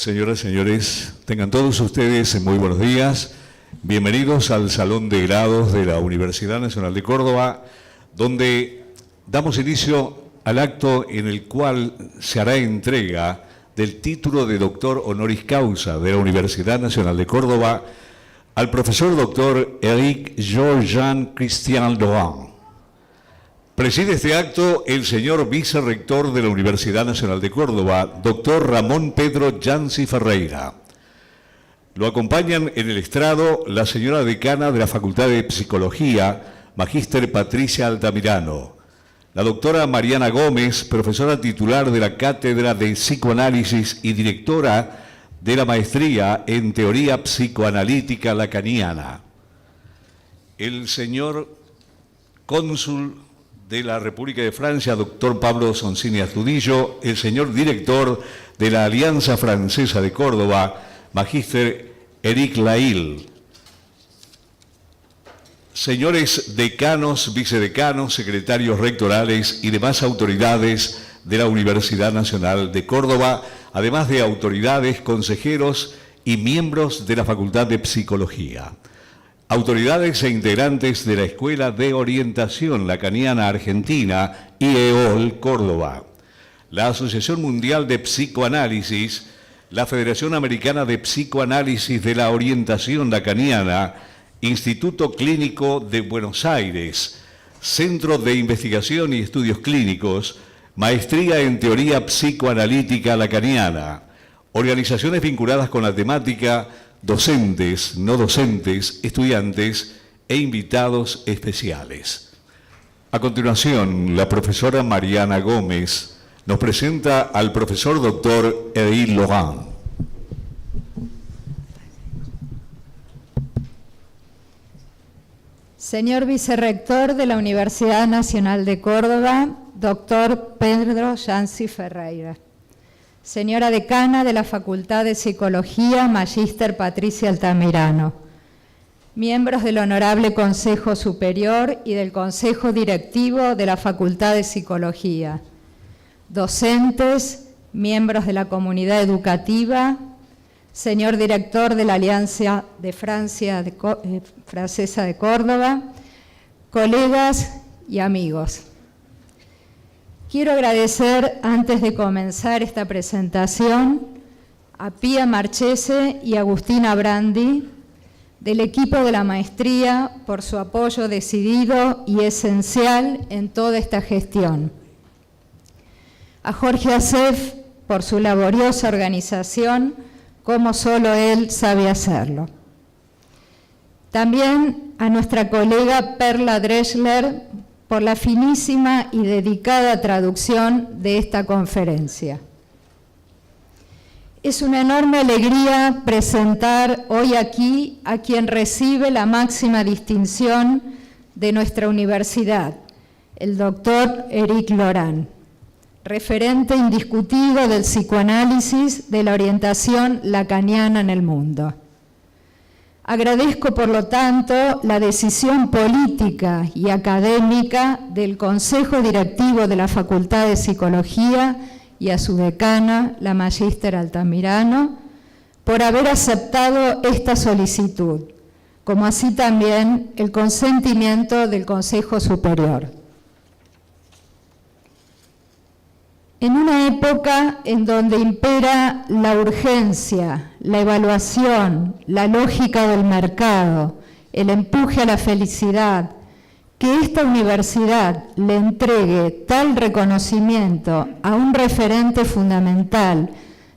Señoras y señores, tengan todos ustedes muy buenos días. Bienvenidos al Salón de Grados de la Universidad Nacional de Córdoba, donde damos inicio al acto en el cual se hará entrega del título de doctor honoris causa de la Universidad Nacional de Córdoba al profesor doctor Éric Georges Christian Laurent. Preside este acto el señor vicerrector de la Universidad Nacional de Córdoba, doctor Ramón Pedro Yancy Ferreira. Lo acompañan en el estrado la señora decana de la Facultad de Psicología, magíster Patricia Altamirano, la doctora Mariana Gómez, profesora titular de la Cátedra de Psicoanálisis y directora de la Maestría en Teoría Psicoanalítica Lacaniana, el señor cónsul de la República de Francia, doctor Pablo Sonsini Astudillo, el señor director de la Alianza Francesa de Córdoba, magíster Éric Lail, señores decanos, vicedecanos, secretarios rectorales y demás autoridades de la Universidad Nacional de Córdoba, además de autoridades, consejeros y miembros de la Facultad de Psicología, autoridades e integrantes de la Escuela de Orientación Lacaniana Argentina, IEOL Córdoba, la Asociación Mundial de Psicoanálisis, la Federación Americana de Psicoanálisis de la Orientación Lacaniana, Instituto Clínico de Buenos Aires, Centro de Investigación y Estudios Clínicos, Maestría en Teoría Psicoanalítica Lacaniana, organizaciones vinculadas con la temática, docentes, no docentes, estudiantes e invitados especiales. A continuación, la profesora Mariana Gómez nos presenta al profesor doctor Éric Laurent. Señor vicerrector de la Universidad Nacional de Córdoba, doctor Pedro Yancy Ferreira. Señora decana de la Facultad de Psicología, magíster Patricia Altamirano. Miembros del Honorable Consejo Superior y del Consejo Directivo de la Facultad de Psicología. Docentes, miembros de la comunidad educativa, señor director de la Alianza de Francesa de Córdoba, colegas y amigos. Quiero agradecer, antes de comenzar esta presentación, a Pía Marchese y Agustina Brandi, del equipo de la maestría, por su apoyo decidido y esencial en toda esta gestión. A Jorge Acef, por su laboriosa organización, como solo él sabe hacerlo. También a nuestra colega Perla Dreschler, por la finísima y dedicada traducción de esta conferencia. Es una enorme alegría presentar hoy aquí a quien recibe la máxima distinción de nuestra universidad, el doctor Éric Laurent, referente indiscutido del psicoanálisis de la orientación lacaniana en el mundo. Agradezco, por lo tanto, la decisión política y académica del Consejo Directivo de la Facultad de Psicología y a su decana, la magíster Altamirano, por haber aceptado esta solicitud, como así también el consentimiento del Consejo Superior. En una época en donde impera la urgencia, la evaluación, la lógica del mercado, el empuje a la felicidad, que esta universidad le entregue tal reconocimiento a un referente fundamental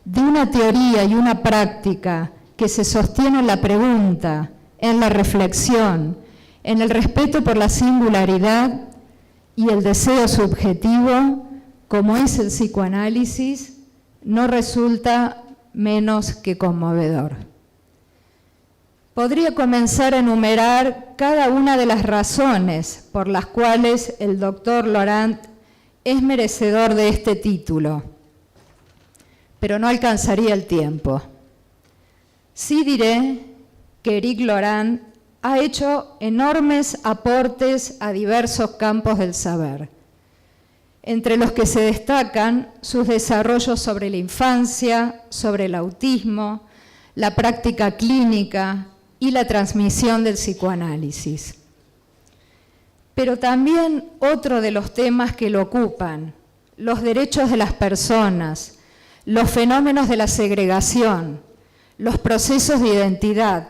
de una teoría y una práctica que se sostiene en la pregunta, en la reflexión, en el respeto por la singularidad y el deseo subjetivo, como es el psicoanálisis, no resulta menos que conmovedor. Podría comenzar a enumerar cada una de las razones por las cuales el doctor Laurent es merecedor de este título, pero no alcanzaría el tiempo. Sí diré que Éric Laurent ha hecho enormes aportes a diversos campos del saber. entre los que se destacan sus desarrollos sobre la infancia, sobre el autismo, la práctica clínica y la transmisión del psicoanálisis. Pero también otro de los temas que lo ocupan, los derechos de las personas, los fenómenos de la segregación, los procesos de identidad,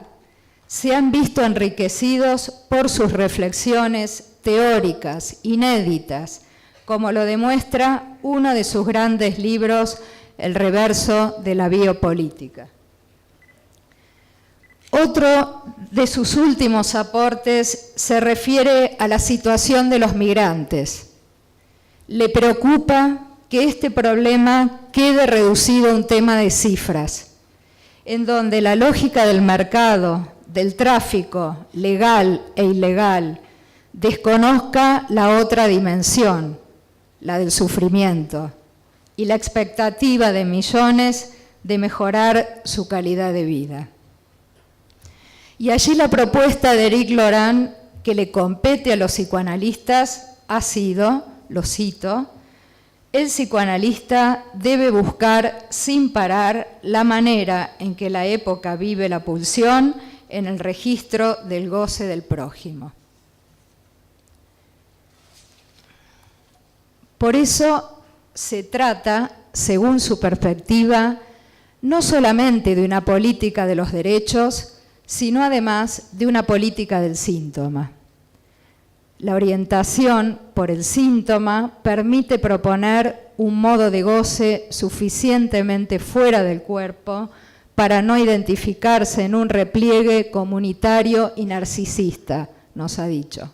se han visto enriquecidos por sus reflexiones teóricas, inéditas, como lo demuestra uno de sus grandes libros, El reverso de la biopolítica. Otro de sus últimos aportes se refiere a la situación de los migrantes. Le preocupa que este problema quede reducido a un tema de cifras, en donde la lógica del mercado, del tráfico legal e ilegal, desconozca la otra dimensión, la del sufrimiento, y la expectativa de millones de mejorar su calidad de vida. Y allí la propuesta de Éric Laurent, que le compete a los psicoanalistas, ha sido, lo cito, el psicoanalista debe buscar sin parar la manera en que la época vive la pulsión en el registro del goce del prójimo. Por eso se trata, según su perspectiva, no solamente de una política de los derechos, sino además de una política del síntoma. La orientación por el síntoma permite proponer un modo de goce suficientemente fuera del cuerpo para no identificarse en un repliegue comunitario y narcisista, nos ha dicho.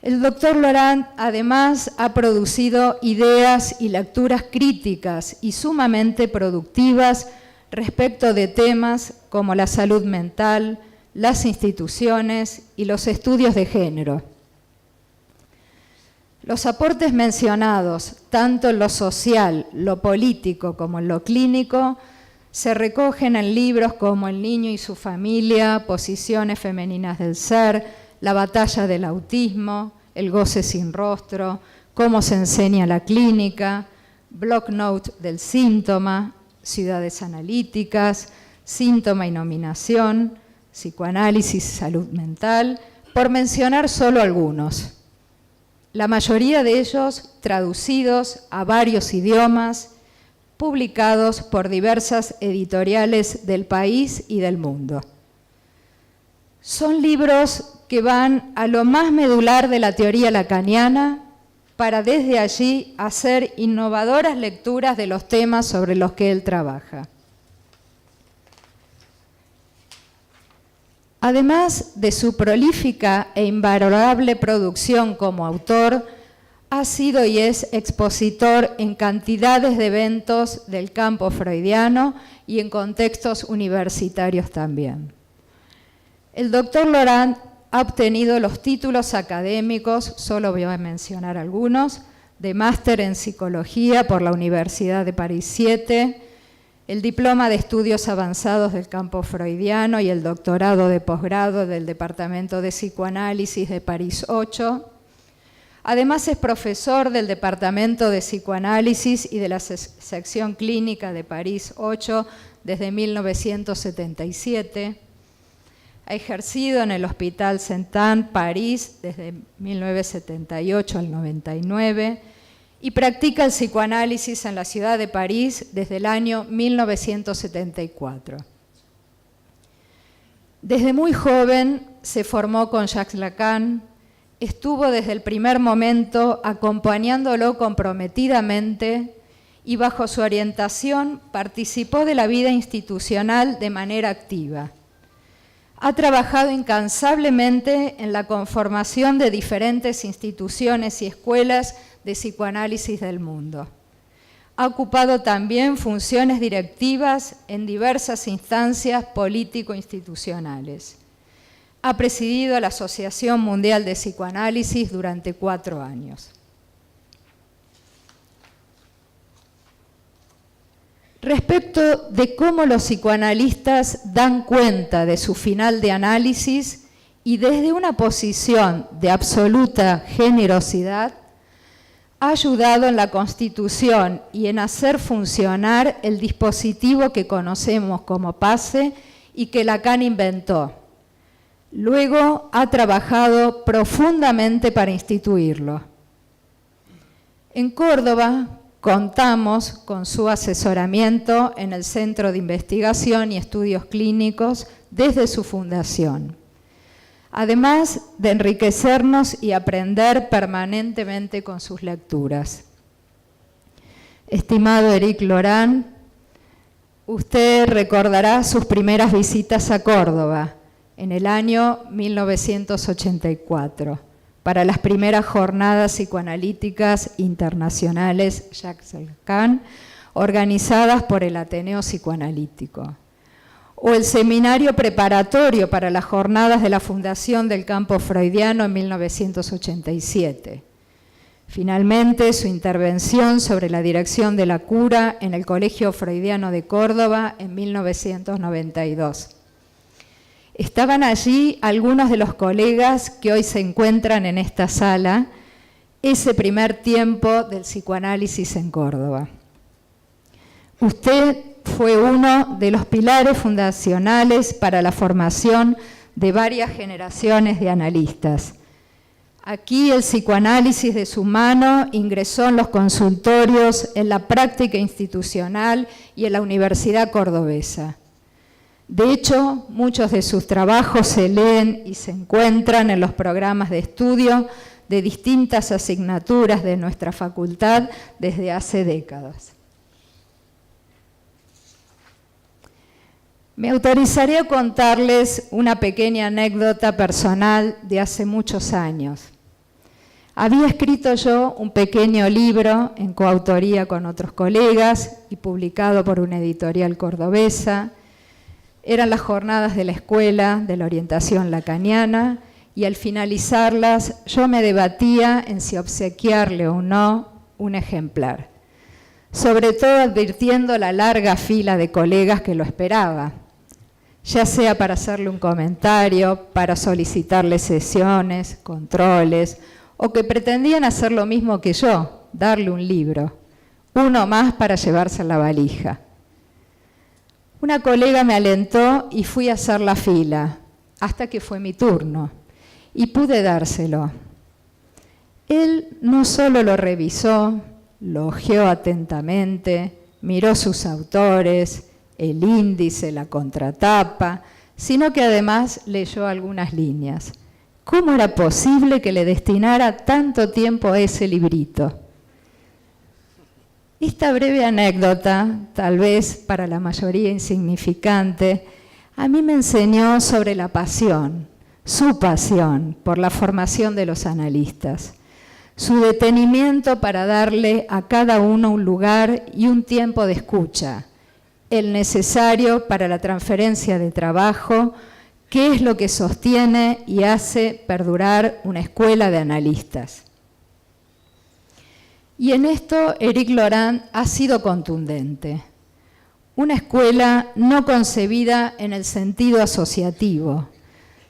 El doctor Laurent además ha producido ideas y lecturas críticas y sumamente productivas respecto de temas como la salud mental, las instituciones y los estudios de género. Los aportes mencionados, tanto en lo social, lo político como en lo clínico, se recogen en libros como El niño y su familia, Posiciones femeninas del ser, La batalla del autismo, El goce sin rostro, Cómo se enseña la clínica, Block Note del síntoma, Ciudades analíticas, Síntoma y nominación, Psicoanálisis y salud mental, por mencionar solo algunos. La mayoría de ellos traducidos a varios idiomas, publicados por diversas editoriales del país y del mundo. Son libros que van a lo más medular de la teoría lacaniana para desde allí hacer innovadoras lecturas de los temas sobre los que él trabaja. Además de su prolífica e invalorable producción como autor, ha sido y es expositor en cantidades de eventos del campo freudiano y en contextos universitarios también. El doctor Laurent ha obtenido los títulos académicos, solo voy a mencionar algunos, de máster en psicología por la Universidad de París 7, el diploma de estudios avanzados del campo freudiano y el doctorado de posgrado del Departamento de Psicoanálisis de París 8. Además es profesor del Departamento de Psicoanálisis y de la sección clínica de París 8 desde 1977. Ha ejercido en el Hospital Saint-Anne, París, desde 1978 al 99 y practica el psicoanálisis en la ciudad de París desde el año 1974. Desde muy joven se formó con Jacques Lacan, estuvo desde el primer momento acompañándolo comprometidamente y bajo su orientación participó de la vida institucional de manera activa. Ha trabajado incansablemente en la conformación de diferentes instituciones y escuelas de psicoanálisis del mundo. Ha ocupado también funciones directivas en diversas instancias político-institucionales. Ha presidido la Asociación Mundial de Psicoanálisis durante 4 años. Respecto de cómo los psicoanalistas dan cuenta de su final de análisis y desde una posición de absoluta generosidad, ha ayudado en la constitución y en hacer funcionar el dispositivo que conocemos como PASE y que Lacan inventó. Luego ha trabajado profundamente para instituirlo. En Córdoba contamos con su asesoramiento en el Centro de Investigación y Estudios Clínicos desde su fundación, además de enriquecernos y aprender permanentemente con sus lecturas. Estimado Éric Laurent, usted recordará sus primeras visitas a Córdoba en el año 1984, para las primeras jornadas psicoanalíticas internacionales Jacques Lacan, organizadas por el Ateneo Psicoanalítico, o el seminario preparatorio para las jornadas de la Fundación del Campo Freudiano en 1987. Finalmente, su intervención sobre la dirección de la cura en el Colegio Freudiano de Córdoba en 1992. Estaban allí algunos de los colegas que hoy se encuentran en esta sala, ese primer tiempo del psicoanálisis en Córdoba. Usted fue uno de los pilares fundacionales para la formación de varias generaciones de analistas. Aquí el psicoanálisis de su mano ingresó en los consultorios, en la práctica institucional y en la Universidad Cordobesa. De hecho, muchos de sus trabajos se leen y se encuentran en los programas de estudio de distintas asignaturas de nuestra facultad desde hace décadas. Me autorizaré a contarles una pequeña anécdota personal de hace muchos años. Había escrito yo un pequeño libro en coautoría con otros colegas y publicado por una editorial cordobesa. Eran las jornadas de la escuela de la orientación lacaniana y al finalizarlas yo me debatía en si obsequiarle o no un ejemplar, sobre todo advirtiendo la larga fila de colegas que lo esperaba, ya sea para hacerle un comentario, para solicitarle sesiones, controles, o que pretendían hacer lo mismo que yo, darle un libro, uno más para llevarse en la valija. Una colega me alentó y fui a hacer la fila, hasta que fue mi turno, y pude dárselo. Él no solo lo revisó, lo hojeó atentamente, miró sus autores, el índice, la contratapa, sino que además leyó algunas líneas. ¿Cómo era posible que le destinara tanto tiempo a ese librito? Esta breve anécdota, tal vez para la mayoría insignificante, a mí me enseñó sobre la pasión, su pasión por la formación de los analistas, su detenimiento para darle a cada uno un lugar y un tiempo de escucha, el necesario para la transferencia de trabajo, que es lo que sostiene y hace perdurar una escuela de analistas. Y en esto Éric Laurent ha sido contundente. Una escuela no concebida en el sentido asociativo,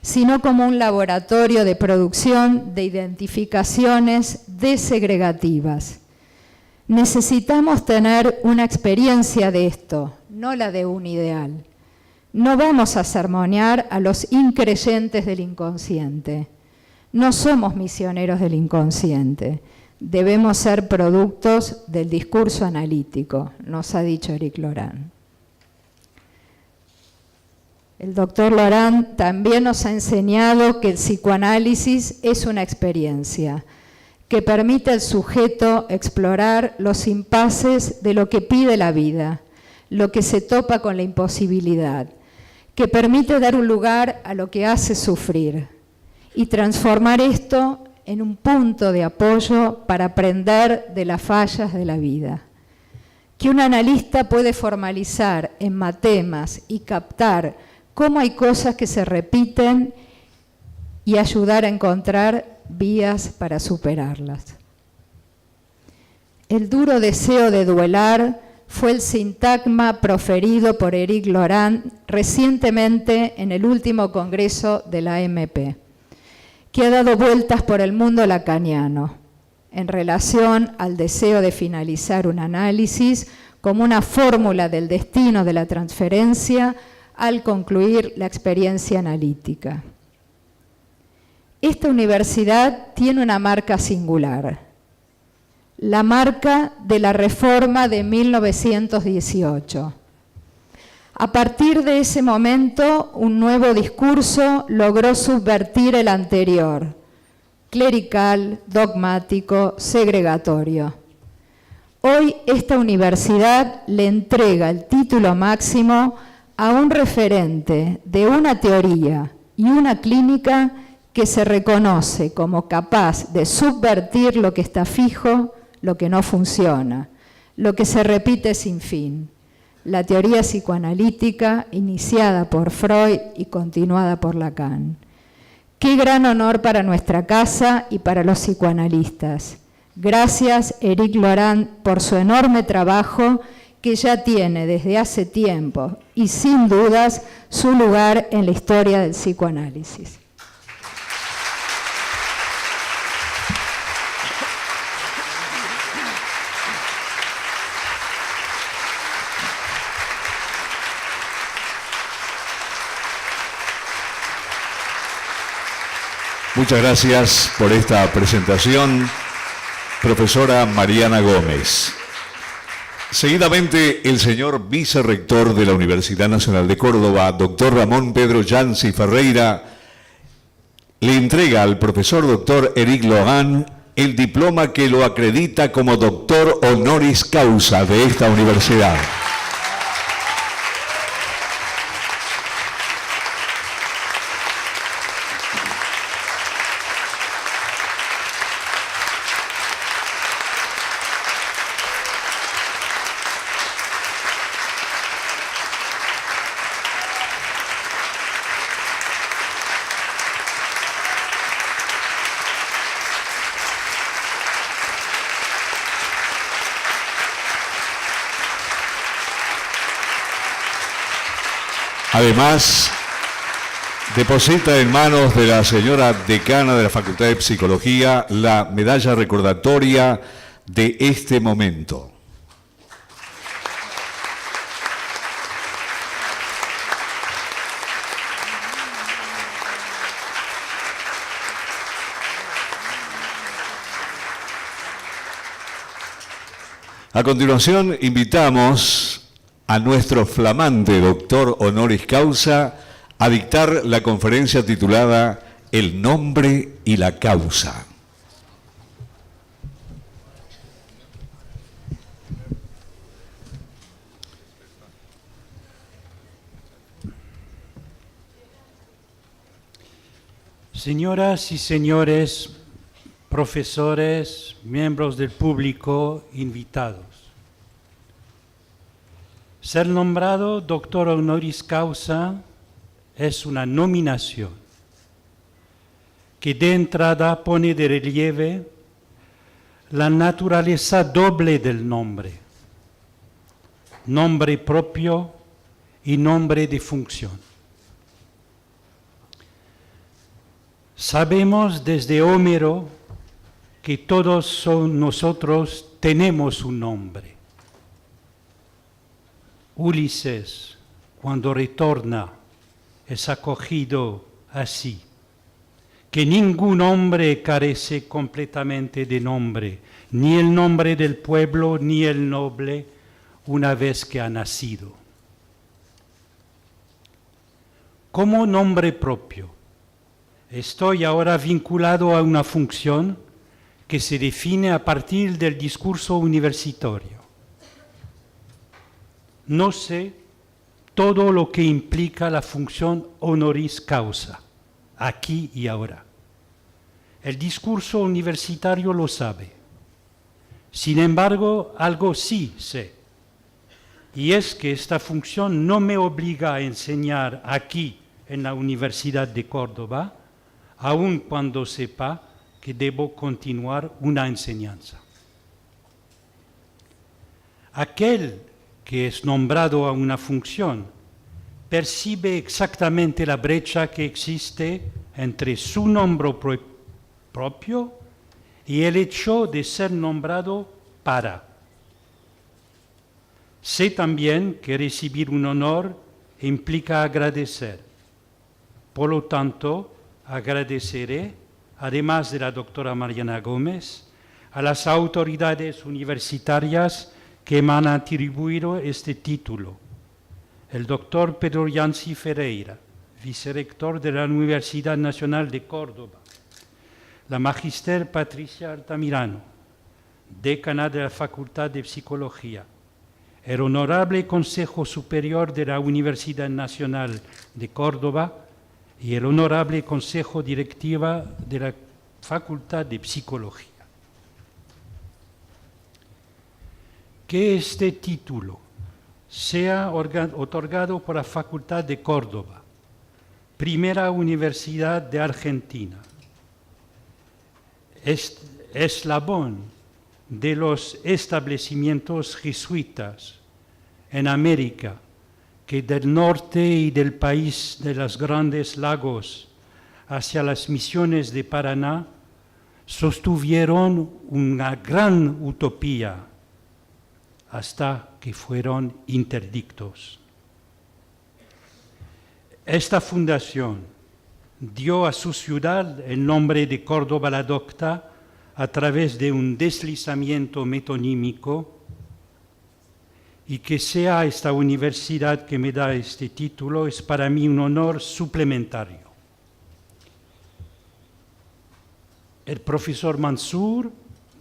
sino como un laboratorio de producción de identificaciones desegregativas. Necesitamos tener una experiencia de esto, no la de un ideal. No vamos a sermonear a los increyentes del inconsciente. No somos misioneros del inconsciente. Debemos ser productos del discurso analítico, nos ha dicho Éric Laurent. El doctor Laurent también nos ha enseñado que el psicoanálisis es una experiencia que permite al sujeto explorar los impases de lo que pide la vida, lo que se topa con la imposibilidad, que permite dar un lugar a lo que hace sufrir y transformar esto en un punto de apoyo para aprender de las fallas de la vida. Que un analista puede formalizar en matemas y captar cómo hay cosas que se repiten y ayudar a encontrar vías para superarlas. El duro deseo de duelar fue el sintagma proferido por Éric Laurent recientemente en el último congreso de la AMP, que ha dado vueltas por el mundo lacaniano. en relación al deseo de finalizar un análisis como una fórmula del destino de la transferencia al concluir la experiencia analítica. Esta universidad tiene una marca singular, la marca de la reforma de 1918. A partir de ese momento, un nuevo discurso logró subvertir el anterior, clerical, dogmático, segregatorio. Hoy esta universidad le entrega el título máximo a un referente de una teoría y una clínica que se reconoce como capaz de subvertir lo que está fijo, lo que no funciona, lo que se repite sin fin. La teoría psicoanalítica iniciada por Freud y continuada por Lacan. Qué gran honor para nuestra casa y para los psicoanalistas. Gracias, Éric Laurent, por su enorme trabajo que ya tiene desde hace tiempo y sin dudas su lugar en la historia del psicoanálisis. Muchas gracias por esta presentación, profesora Mariana Gómez. Seguidamente, el señor vicerrector de la Universidad Nacional de Córdoba, doctor Ramón Pedro Yancy Ferreira, le entrega al profesor doctor Éric Laurent el diploma que lo acredita como doctor honoris causa de esta universidad. Además, deposita en manos de la señora decana de la Facultad de Psicología la medalla recordatoria de este momento. A continuación, invitamos a nuestro flamante doctor honoris causa a dictar la conferencia titulada El nombre y la causa. Señoras y señores, profesores, miembros del público, invitados. Ser nombrado doctor honoris causa es una nominación que de entrada pone de relieve la naturaleza doble del nombre, nombre propio y nombre de función. Sabemos desde Homero que todos nosotros tenemos un nombre. Ulises, cuando retorna, es acogido así, que ningún hombre carece completamente de nombre, ni el nombre del pueblo, ni el noble, una vez que ha nacido. Como nombre propio, estoy ahora vinculado a una función que se define a partir del discurso universitario. No sé todo lo que implica la función honoris causa, aquí y ahora. El discurso universitario lo sabe. Sin embargo, algo sí sé, y es que esta función no me obliga a enseñar aquí en la Universidad de Córdoba, aun cuando sepa que debo continuar una enseñanza. Aquel que es nombrado a una función, percibe exactamente la brecha que existe entre su nombre propio y el hecho de ser nombrado para. Sé también que recibir un honor implica agradecer. Por lo tanto, agradeceré, además de la doctora Mariana Gómez, a las autoridades universitarias que me han atribuido este título. El doctor Pedro Yancy Ferreira, vicerrector de la Universidad Nacional de Córdoba. La magister Patricia Altamirano, decana de la Facultad de Psicología. El Honorable Consejo Superior de la Universidad Nacional de Córdoba y el Honorable Consejo Directiva de la Facultad de Psicología. Que este título sea otorgado por la Facultad de Córdoba, primera universidad de Argentina, eslabón de los establecimientos jesuitas en América, que del norte y del país de los Grandes Lagos hacia las misiones de Paraná sostuvieron una gran utopía hasta que fueron interdictos. Esta fundación dio a su ciudad el nombre de Córdoba la Docta a través de un deslizamiento metonímico, y que sea esta universidad que me da este título es para mí un honor suplementario. El profesor Mansur,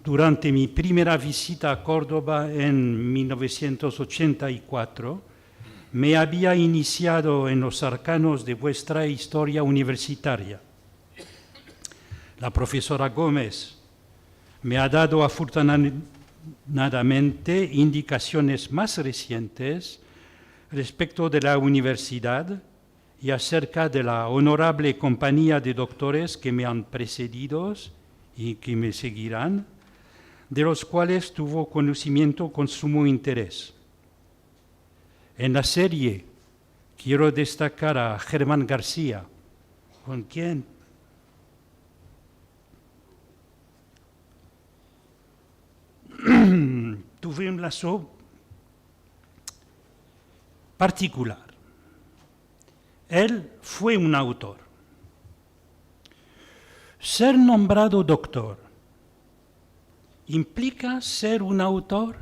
durante mi primera visita a Córdoba en 1984, me había iniciado en los arcanos de vuestra historia universitaria. La profesora Gómez me ha dado afortunadamente indicaciones más recientes respecto de la universidad y acerca de la honorable compañía de doctores que me han precedido y que me seguirán, de los cuales tuvo conocimiento con sumo interés. En la serie quiero destacar a Germán García, con quien tuve un lazo particular. Él fue un autor. Ser nombrado doctor implica ser un autor.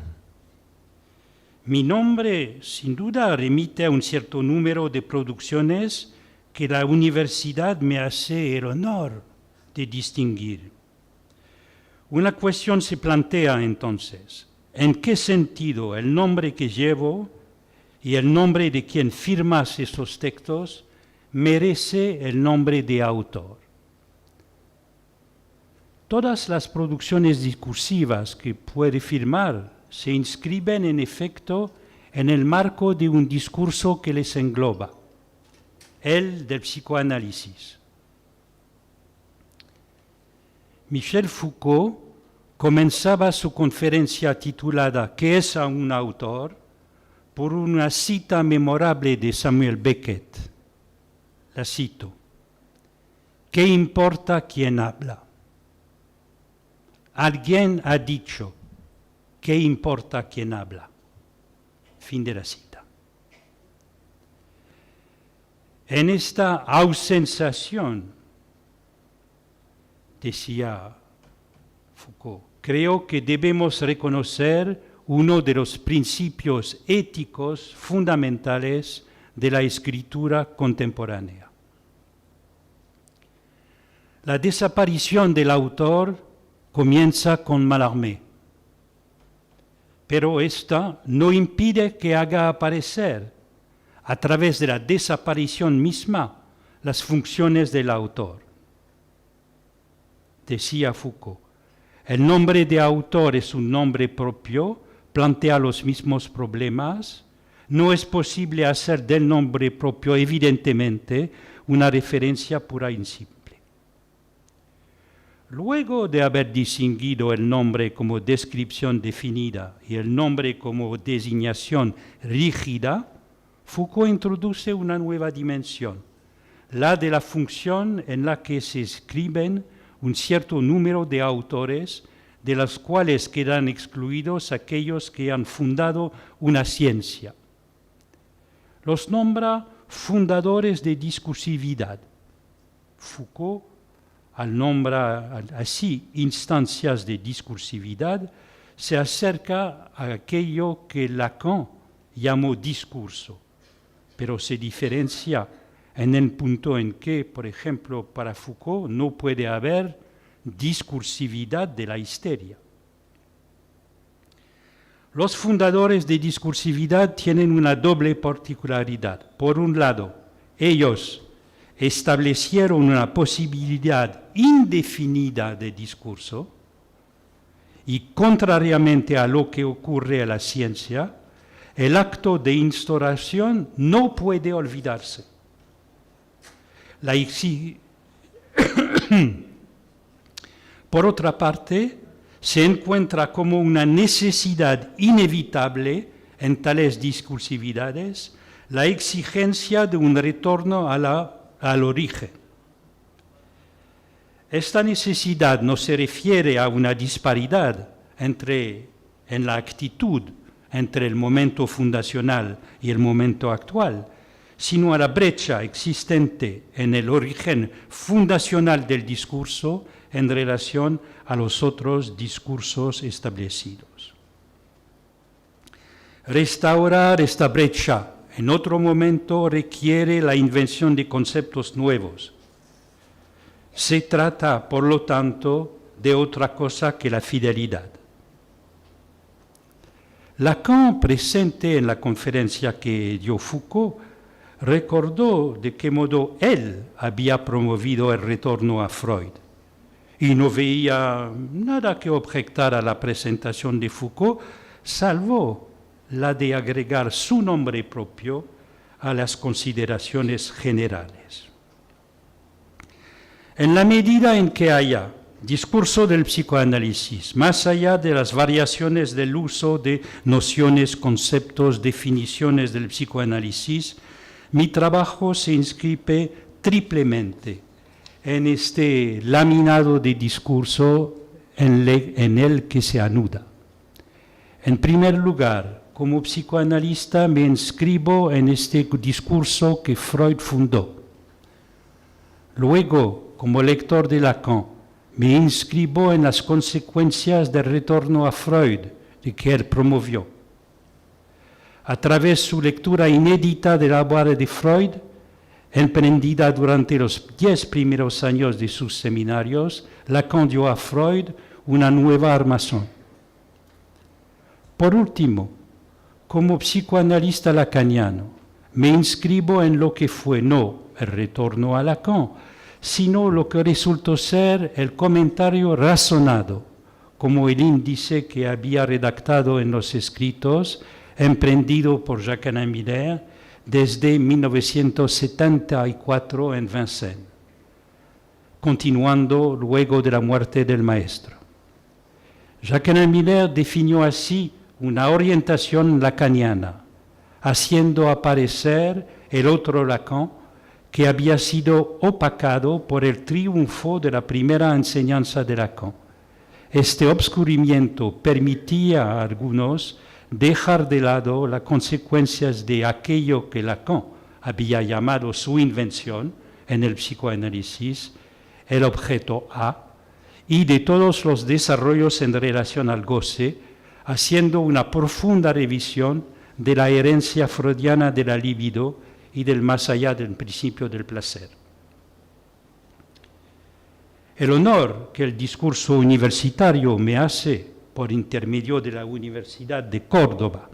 Mi nombre, sin duda, remite a un cierto número de producciones que la universidad me hace el honor de distinguir. Una cuestión se plantea entonces: ¿en qué sentido el nombre que llevo y el nombre de quien firma esos textos merece el nombre de autor? Todas las producciones discursivas que puede firmar se inscriben en efecto en el marco de un discurso que les engloba, el del psicoanálisis. Michel Foucault comenzaba su conferencia titulada ¿Qué es un autor?, por una cita memorable de Samuel Beckett. La cito: ¿qué importa quién habla? Alguien ha dicho: ¿qué importa quién habla? Fin de la cita. En esta ausenciación, decía Foucault, creo que debemos reconocer uno de los principios éticos fundamentales de la escritura contemporánea. La desaparición del autor comienza con Mallarmé, pero esta no impide que haga aparecer, a través de la desaparición misma, las funciones del autor. Decía Foucault, el nombre de autor es un nombre propio, plantea los mismos problemas. No es posible hacer del nombre propio, evidentemente, una referencia pura y simple. Luego de haber distinguido el nombre como descripción definida y el nombre como designación rígida, Foucault introduce una nueva dimensión, la de la función en la que se escriben un cierto número de autores, de los cuales quedan excluidos aquellos que han fundado una ciencia. Los nombra fundadores de discursividad. Foucault, al nombrar así instancias de discursividad, se acerca a aquello que Lacan llamó discurso, pero se diferencia en el punto en que, por ejemplo, para Foucault no puede haber discursividad de la histeria. Los fundadores de discursividad tienen una doble particularidad. Por un lado, ellos establecieron una posibilidad indefinida de discurso y, contrariamente a lo que ocurre en la ciencia, el acto de instauración no puede olvidarse. Por otra parte, se encuentra como una necesidad inevitable en tales discursividades la exigencia de un retorno al origen. Esta necesidad no se refiere a una disparidad en la actitud entre el momento fundacional y el momento actual, sino a la brecha existente en el origen fundacional del discurso en relación a los otros discursos establecidos. Restaurar esta brecha en otro momento requiere la invención de conceptos nuevos. Se trata, por lo tanto, de otra cosa que la fidelidad. Lacan, presente en la conferencia que dio Foucault, recordó de qué modo él había promovido el retorno a Freud y no veía nada que objetar a la presentación de Foucault, salvo la de agregar su nombre propio a las consideraciones generales. En la medida en que haya discurso del psicoanálisis, más allá de las variaciones del uso de nociones, conceptos, definiciones del psicoanálisis, mi trabajo se inscribe triplemente en este laminado de discurso en el que se anuda. En primer lugar, como psicoanalista me inscribo en este discurso que Freud fundó. Luego, como lector de Lacan, me inscribo en las consecuencias del retorno a Freud, de que él promovió. A través de su lectura inédita de la obra de Freud, emprendida durante los 10 primeros años de sus seminarios, Lacan dio a Freud una nueva armazón. Por último, como psicoanalista lacaniano, me inscribo en lo que fue no el retorno a Lacan, sino lo que resultó ser el comentario razonado, como el índice que había redactado en los escritos, emprendido por Jacques-Alain Miller desde 1974 en Vincennes, continuando luego de la muerte del maestro. Jacques-Alain Miller definió así una orientación lacaniana, haciendo aparecer el otro Lacan que había sido opacado por el triunfo de la primera enseñanza de Lacan. Este obscurimiento permitía a algunos dejar de lado las consecuencias de aquello que Lacan había llamado su invención en el psicoanálisis, el objeto A, y de todos los desarrollos en relación al goce, haciendo una profunda revisión de la herencia freudiana de la libido y del más allá del principio del placer. El honor que el discurso universitario me hace por intermedio de la Universidad de Córdoba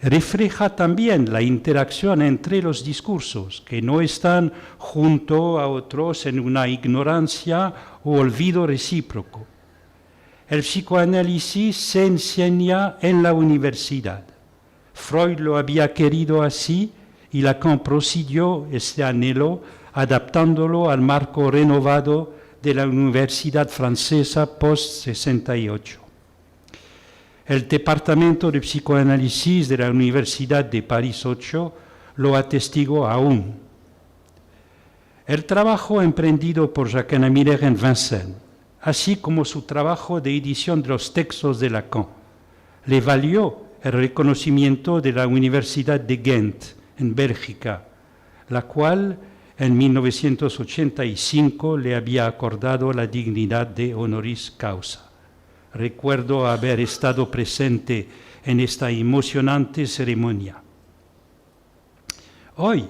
refleja también la interacción entre los discursos, que no están junto a otros en una ignorancia o olvido recíproco. El psicoanálisis se enseña en la universidad. Freud lo había querido así y Lacan prosiguió este anhelo adaptándolo al marco renovado de la Universidad Francesa post-68. El Departamento de Psicoanálisis de la Universidad de París 8 lo atestigó aún. El trabajo emprendido por Jacques-Alain Miller en Vincennes así como su trabajo de edición de los textos de Lacan. Le valió el reconocimiento de la Universidad de Ghent, en Bélgica, la cual en 1985 le había acordado la dignidad de honoris causa. Recuerdo haber estado presente en esta emocionante ceremonia. Hoy,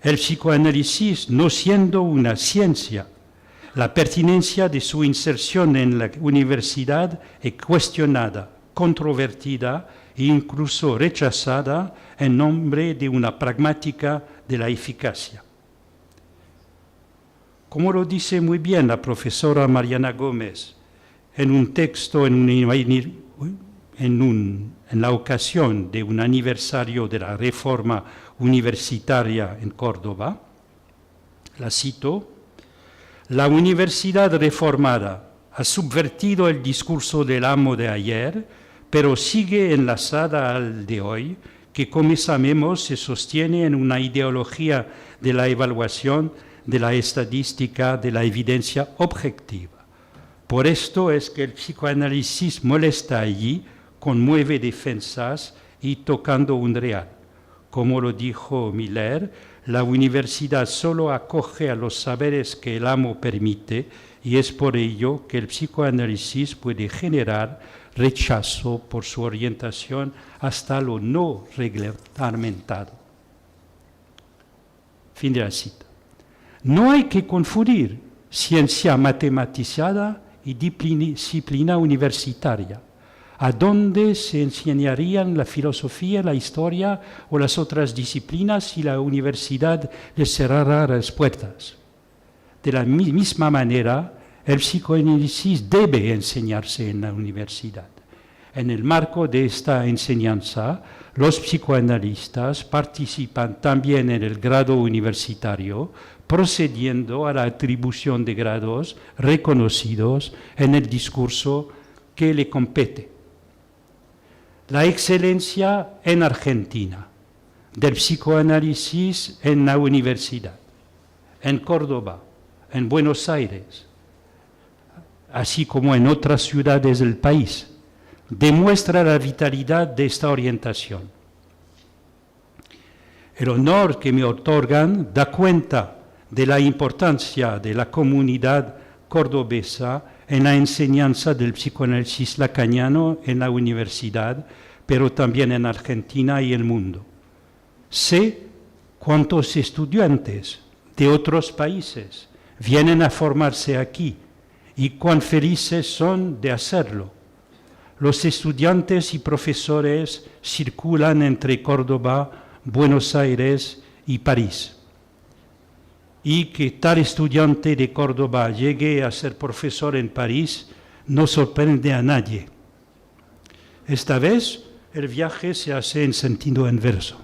el psicoanálisis, no siendo una ciencia, la pertinencia de su inserción en la universidad es cuestionada, controvertida e incluso rechazada en nombre de una pragmática de la eficacia. Como lo dice muy bien la profesora Mariana Gómez en un texto en la ocasión de un aniversario de la reforma universitaria en Córdoba, la cito: «La universidad reformada ha subvertido el discurso del amo de ayer, pero sigue enlazada al de hoy, que como sabemos se sostiene en una ideología de la evaluación, de la estadística, de la evidencia objetiva. Por esto es que el psicoanálisis molesta allí, conmueve defensas y tocando un real. Como lo dijo Miller, la universidad solo acoge a los saberes que el amo permite y es por ello que el psicoanálisis puede generar rechazo por su orientación hasta lo no reglamentado». Fin de la cita. No hay que confundir ciencia matematizada y disciplina universitaria, a donde se enseñarían la filosofía, la historia o las otras disciplinas si la universidad les cerrara las puertas. De la misma manera, el psicoanálisis debe enseñarse en la universidad. En el marco de esta enseñanza, los psicoanalistas participan también en el grado universitario, procediendo a la atribución de grados reconocidos en el discurso que le compete. La excelencia en Argentina, del psicoanálisis en la universidad, en Córdoba, en Buenos Aires, así como en otras ciudades del país, demuestra la vitalidad de esta orientación. El honor que me otorgan da cuenta de la importancia de la comunidad cordobesa en la enseñanza del psicoanálisis lacaniano en la universidad, pero también en Argentina y el mundo. Sé cuántos estudiantes de otros países vienen a formarse aquí y cuán felices son de hacerlo. Los estudiantes y profesores circulan entre Córdoba, Buenos Aires y París. Y que tal estudiante de Córdoba llegue a ser profesor en París no sorprende a nadie. Esta vez el viaje se hace en sentido inverso.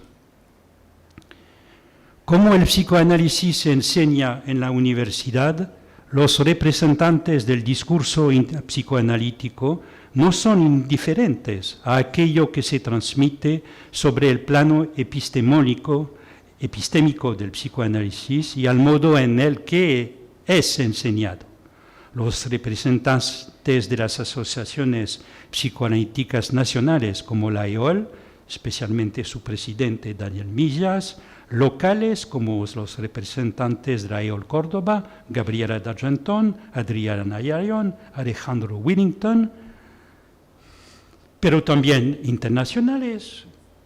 Como el psicoanálisis se enseña en la universidad, los representantes del discurso psicoanalítico no son indiferentes a aquello que se transmite sobre el plano epistémico del psicoanálisis y al modo en el que es enseñado. Los representantes de las asociaciones psicoanalíticas nacionales como la EOL, especialmente su presidente Daniel Millas, locales como los representantes de la EOL Córdoba, Gabriela D'Argentón, Adriana Ayarion, Alejandro Whittington, pero también internacionales,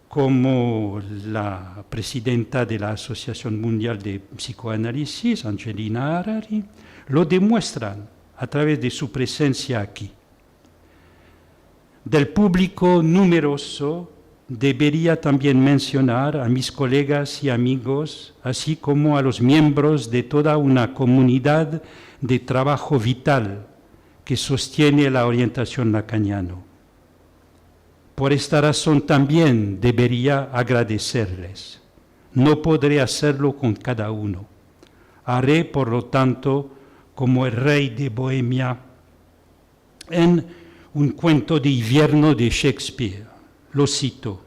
como la presidenta de la Asociación Mundial de Psicoanálisis, Angelina Harari, lo demuestran a través de su presencia aquí. Del público numeroso debería también mencionar a mis colegas y amigos, así como a los miembros de toda una comunidad de trabajo vital que sostiene la orientación lacaniana. Por esta razón también debería agradecerles. No podré hacerlo con cada uno. Haré, por lo tanto, como el rey de Bohemia en un cuento de invierno de Shakespeare. Lo cito: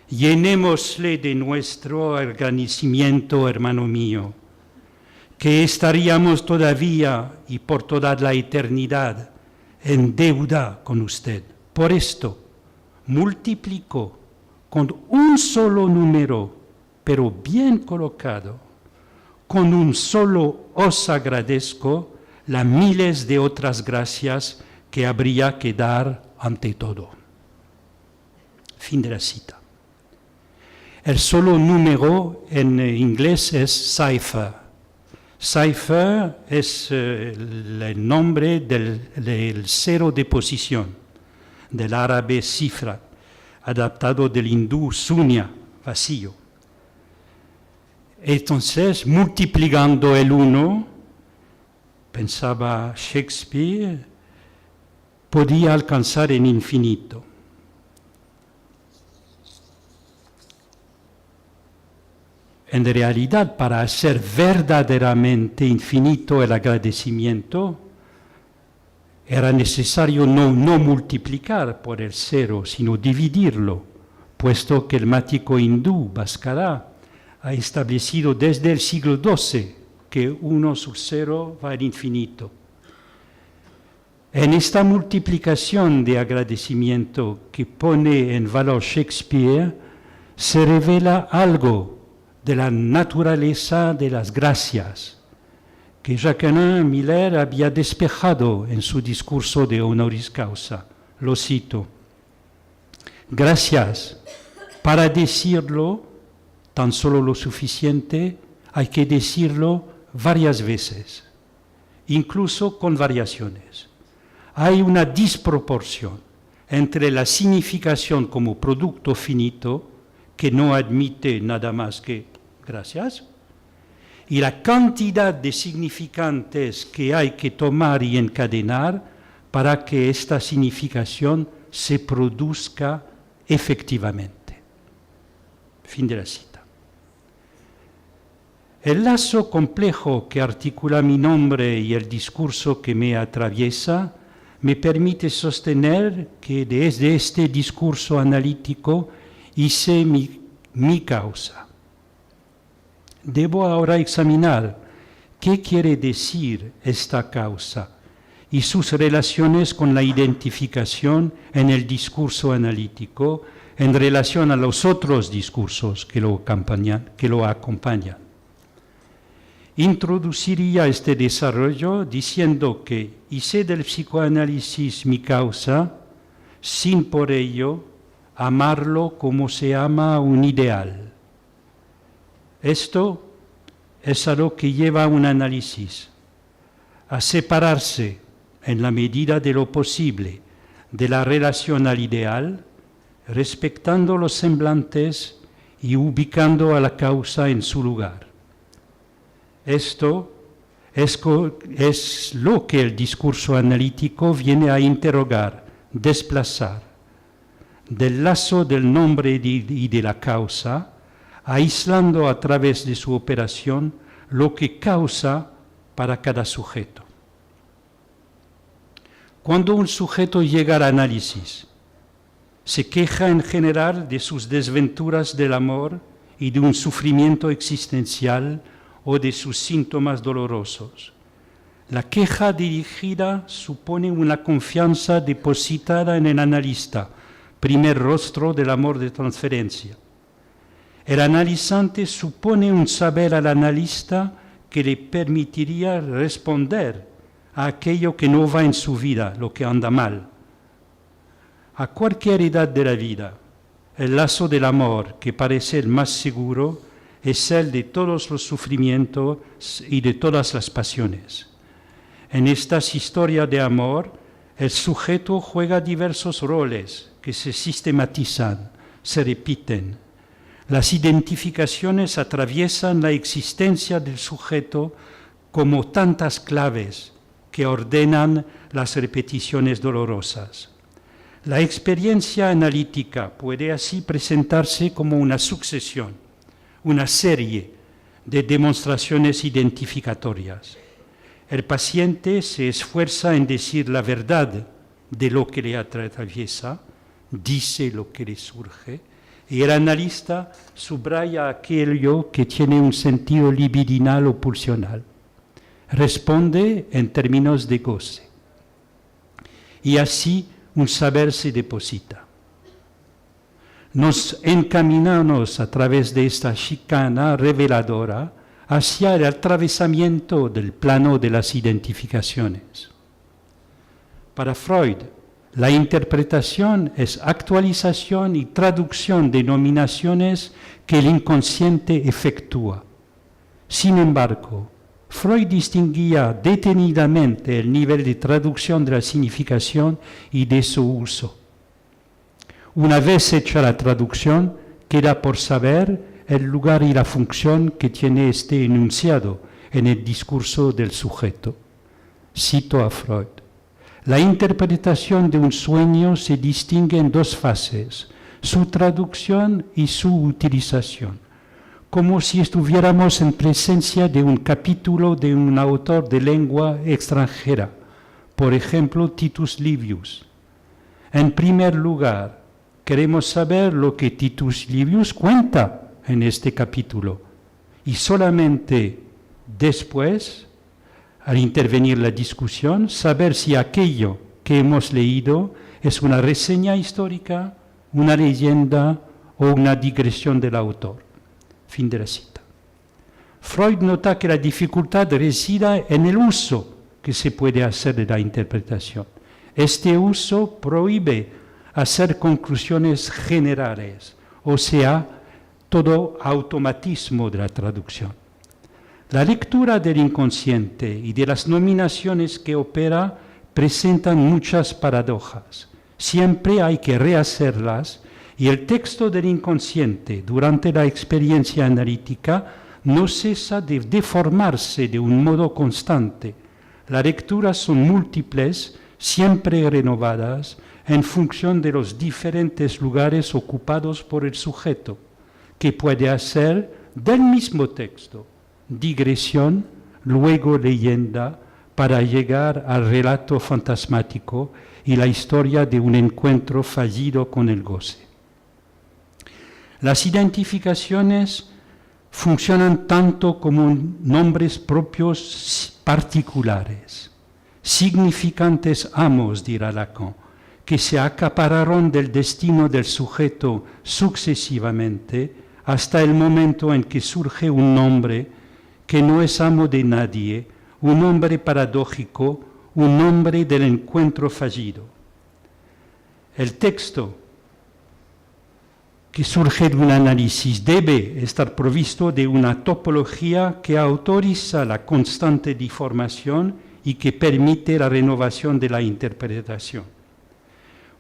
«Llenémosle de nuestro agradecimiento, hermano mío. que estaríamos todavía y por toda la eternidad en deuda con usted. Por esto, multiplicó con un solo número, pero bien colocado, con un solo os agradezco, las miles de otras gracias que habría que dar ante todo. Fin de la cita. El solo número en inglés es cipher. Cipher es el nombre del cero de posición, del árabe cifra, adaptado del hindú sunya, vacío. Entonces, multiplicando el 1, pensaba Shakespeare, podía alcanzar el infinito. En realidad, para hacer verdaderamente infinito el agradecimiento, era necesario no multiplicar por el 0, sino dividirlo, puesto que el mático hindú Bhaskara ha establecido desde el siglo XII que 1 sur 0 va al infinito. En esta multiplicación de agradecimiento que pone en valor Shakespeare, se revela algo de la naturaleza de las gracias, que Jacqueline Miller había despejado en su discurso de honoris causa. Lo cito: gracias, para decirlo tan solo lo suficiente, hay que decirlo varias veces, incluso con variaciones. Hay una disproporción entre la significación como producto finito, que no admite nada más que gracias, y la cantidad de significantes que hay que tomar y encadenar para que esta significación se produzca efectivamente. Fin de la cita. El lazo complejo que articula mi nombre y el discurso que me atraviesa me permite sostener que desde este discurso analítico hice mi causa. Debo ahora examinar qué quiere decir esta causa y sus relaciones con la identificación en el discurso analítico en relación a los otros discursos que lo acompañan. Introduciría este desarrollo diciendo que hice del psicoanálisis mi causa sin por ello amarlo como se ama a un ideal. Esto es a lo que lleva un análisis, a separarse en la medida de lo posible de la relación al ideal, respetando los semblantes y ubicando a la causa en su lugar. Esto es lo que el discurso analítico viene a interrogar, desplazar, del lazo del nombre y de la causa, aislando a través de su operación lo que causa para cada sujeto. Cuando un sujeto llega al análisis, se queja en general de sus desventuras del amor y de un sufrimiento existencial o de sus síntomas dolorosos. La queja dirigida supone una confianza depositada en el analista, primer rostro del amor de transferencia. El analizante supone un saber al analista que le permitiría responder a aquello que no va en su vida, lo que anda mal. A cualquier edad de la vida, el lazo del amor que parece el más seguro es el de todos los sufrimientos y de todas las pasiones. En estas historias de amor, el sujeto juega diversos roles que se sistematizan, se repiten. Las identificaciones atraviesan la existencia del sujeto como tantas claves que ordenan las repeticiones dolorosas. La experiencia analítica puede así presentarse como una sucesión, una serie de demostraciones identificatorias. El paciente se esfuerza en decir la verdad de lo que le atraviesa, dice lo que le surge, y el analista subraya aquello que tiene un sentido libidinal o pulsional. responde en términos de goce. Y así un saber se deposita. Nos encaminamos a través de esta chicana reveladora hacia el atravesamiento del plano de las identificaciones. Para Freud, la interpretación es actualización y traducción de nominaciones que el inconsciente efectúa. Sin embargo, Freud distinguía detenidamente el nivel de traducción de la significación y de su uso. Una vez hecha la traducción, queda por saber el lugar y la función que tiene este enunciado en el discurso del sujeto. Cito a Freud. La interpretación de un sueño se distingue en dos fases, su traducción y su utilización, como si estuviéramos en presencia de un capítulo de un autor de lengua extranjera, por ejemplo, Titus Livius. En primer lugar, queremos saber lo que Titus Livius cuenta en este capítulo, y solamente después, al intervenir la discusión, saber si aquello que hemos leído es una reseña histórica, una leyenda o una digresión del autor. Fin de la cita. Freud nota que la dificultad reside en el uso que se puede hacer de la interpretación. Este uso prohíbe hacer conclusiones generales, o sea, todo automatismo de la traducción. La lectura del inconsciente y de las nominaciones que opera presentan muchas paradojas. Siempre hay que rehacerlas y el texto del inconsciente durante la experiencia analítica no cesa de deformarse de un modo constante. Las lecturas son múltiples, siempre renovadas, en función de los diferentes lugares ocupados por el sujeto, que puede hacer del mismo texto digresión, luego leyenda, para llegar al relato fantasmático y la historia de un encuentro fallido con el goce. Las identificaciones funcionan tanto como nombres propios particulares, significantes amos, dirá Lacan, que se acapararon del destino del sujeto sucesivamente hasta el momento en que surge un nombre que no es amo de nadie, un nombre paradójico, un nombre del encuentro fallido. El texto que surge de un análisis debe estar provisto de una topología que autoriza la constante deformación y que permite la renovación de la interpretación.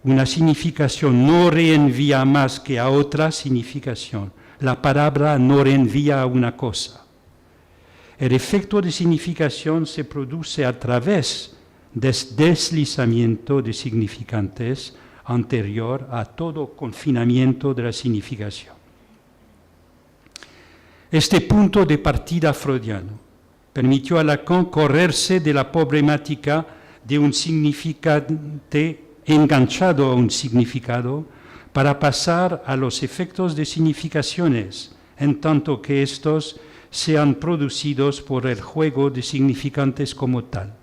Una significación no reenvía más que a otra significación. La palabra no reenvía a una cosa. El efecto de significación se produce a través del deslizamiento de significantes anterior a todo confinamiento de la significación. Este punto de partida freudiano permitió a Lacan correrse de la problemática de un significante enganchado a un significado para pasar a los efectos de significaciones, en tanto que estos sean producidos por el juego de significantes como tal.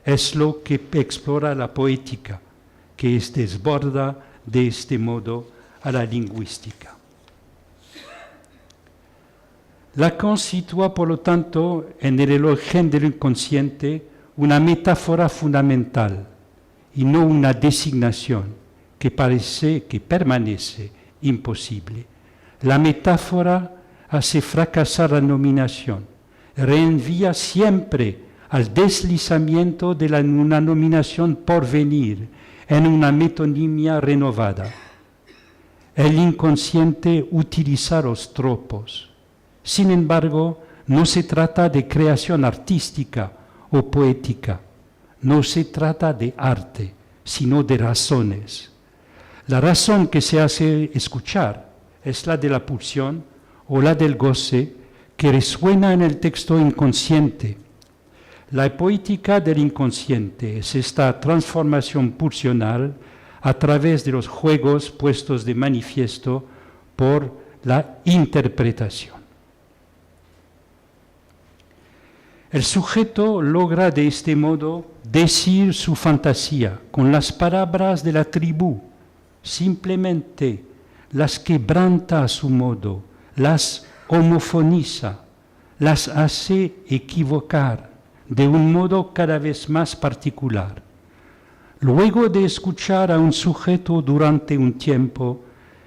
Es lo que explora la poética, que desborda de este modo a la lingüística. Lacan sitúa, por lo tanto, en el origen del inconsciente una metáfora fundamental y no una designación que permanece imposible. La metáfora hace fracasar la nominación, reenvía siempre al deslizamiento de una nominación por venir en una metonimia renovada. El inconsciente utiliza los tropos. Sin embargo, no se trata de creación artística o poética, no se trata de arte, sino de razones. La razón que se hace escuchar es la de la pulsión o la del goce que resuena en el texto inconsciente. La poética del inconsciente es esta transformación pulsional a través de los juegos puestos de manifiesto por la interpretación. El sujeto logra de este modo decir su fantasía con las palabras de la tribu, simplemente las quebranta a su modo, las homofoniza, las hace equivocar de un modo cada vez más particular. Luego de escuchar a un sujeto durante un tiempo,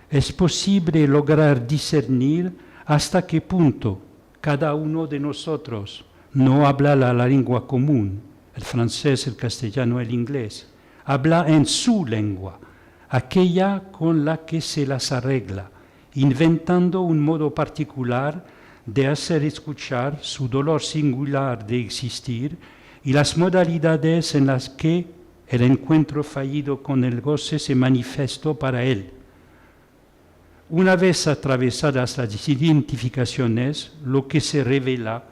es posible lograr discernir hasta qué punto cada uno de nosotros no habla la lengua común, el francés, el castellano, el inglés, habla en su lengua, aquella con la que se las arregla, inventando un modo particular de hacer escuchar su dolor singular de existir y las modalidades en las que el encuentro fallido con el goce se manifestó para él. Una vez atravesadas las identificaciones, lo que se revela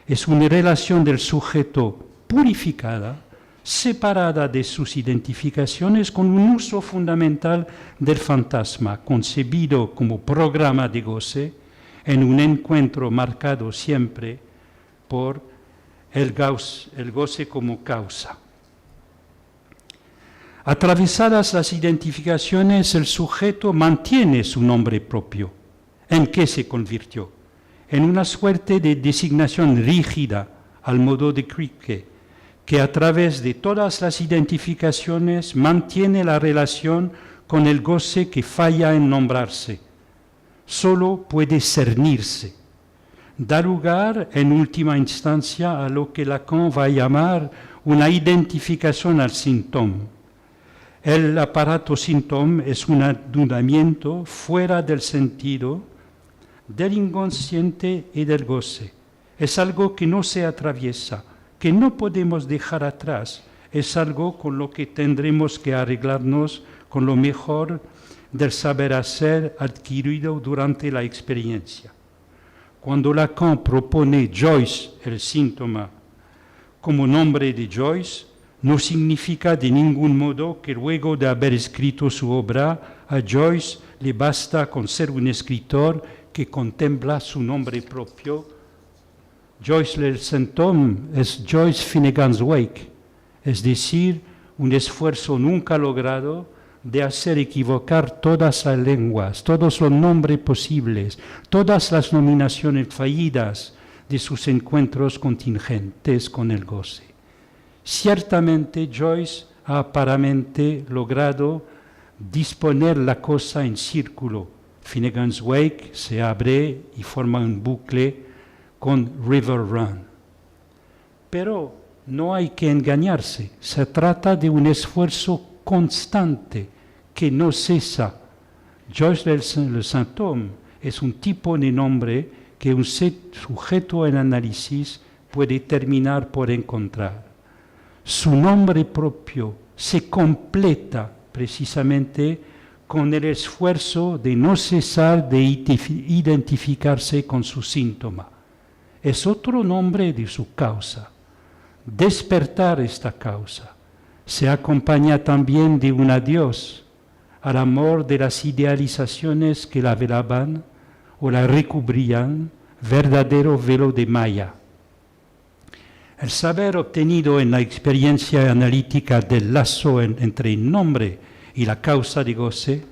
es una relación del sujeto purificada, separada de sus identificaciones, con un uso fundamental del fantasma, concebido como programa de goce, en un encuentro marcado siempre por el goce como causa. Atravesadas las identificaciones, el sujeto mantiene su nombre propio. ¿En qué se convirtió? En una suerte de designación rígida, al modo de Kripke, que a través de todas las identificaciones mantiene la relación con el goce que falla en nombrarse. Solo puede cernirse. Da lugar, en última instancia, a lo que Lacan va a llamar una identificación al síntoma. El aparato síntoma es un adunamiento fuera del sentido, del inconsciente y del goce. Es algo que no se atraviesa, que no podemos dejar atrás. Es algo con lo que tendremos que arreglarnos con lo mejor del saber hacer adquirido durante la experiencia. Cuando Lacan propone Joyce, el síntoma, como nombre de Joyce, no significa de ningún modo que luego de haber escrito su obra, a Joyce le basta con ser un escritor que contempla su nombre propio. Joyce el síntoma es Joyce Finnegan's Wake, es decir, un esfuerzo nunca logrado de hacer equivocar todas las lenguas, todos los nombres posibles, todas las nominaciones fallidas de sus encuentros contingentes con el goce. Ciertamente Joyce ha aparentemente logrado disponer la cosa en círculo. Finnegan's Wake se abre y forma un bucle con River Run. Pero no hay que engañarse, se trata de un esfuerzo constante que no cesa. Joyce le symptôme es un tipo de nombre que un sujeto en análisis puede terminar por encontrar. Su nombre propio se completa precisamente con el esfuerzo de no cesar de identificarse con su síntoma. Es otro nombre de su causa. Despertar esta causa se acompaña también de un adiós al amor de las idealizaciones que la velaban o la recubrían, verdadero velo de Maya. El saber obtenido en la experiencia analítica del lazo entre el nombre y la causa de goce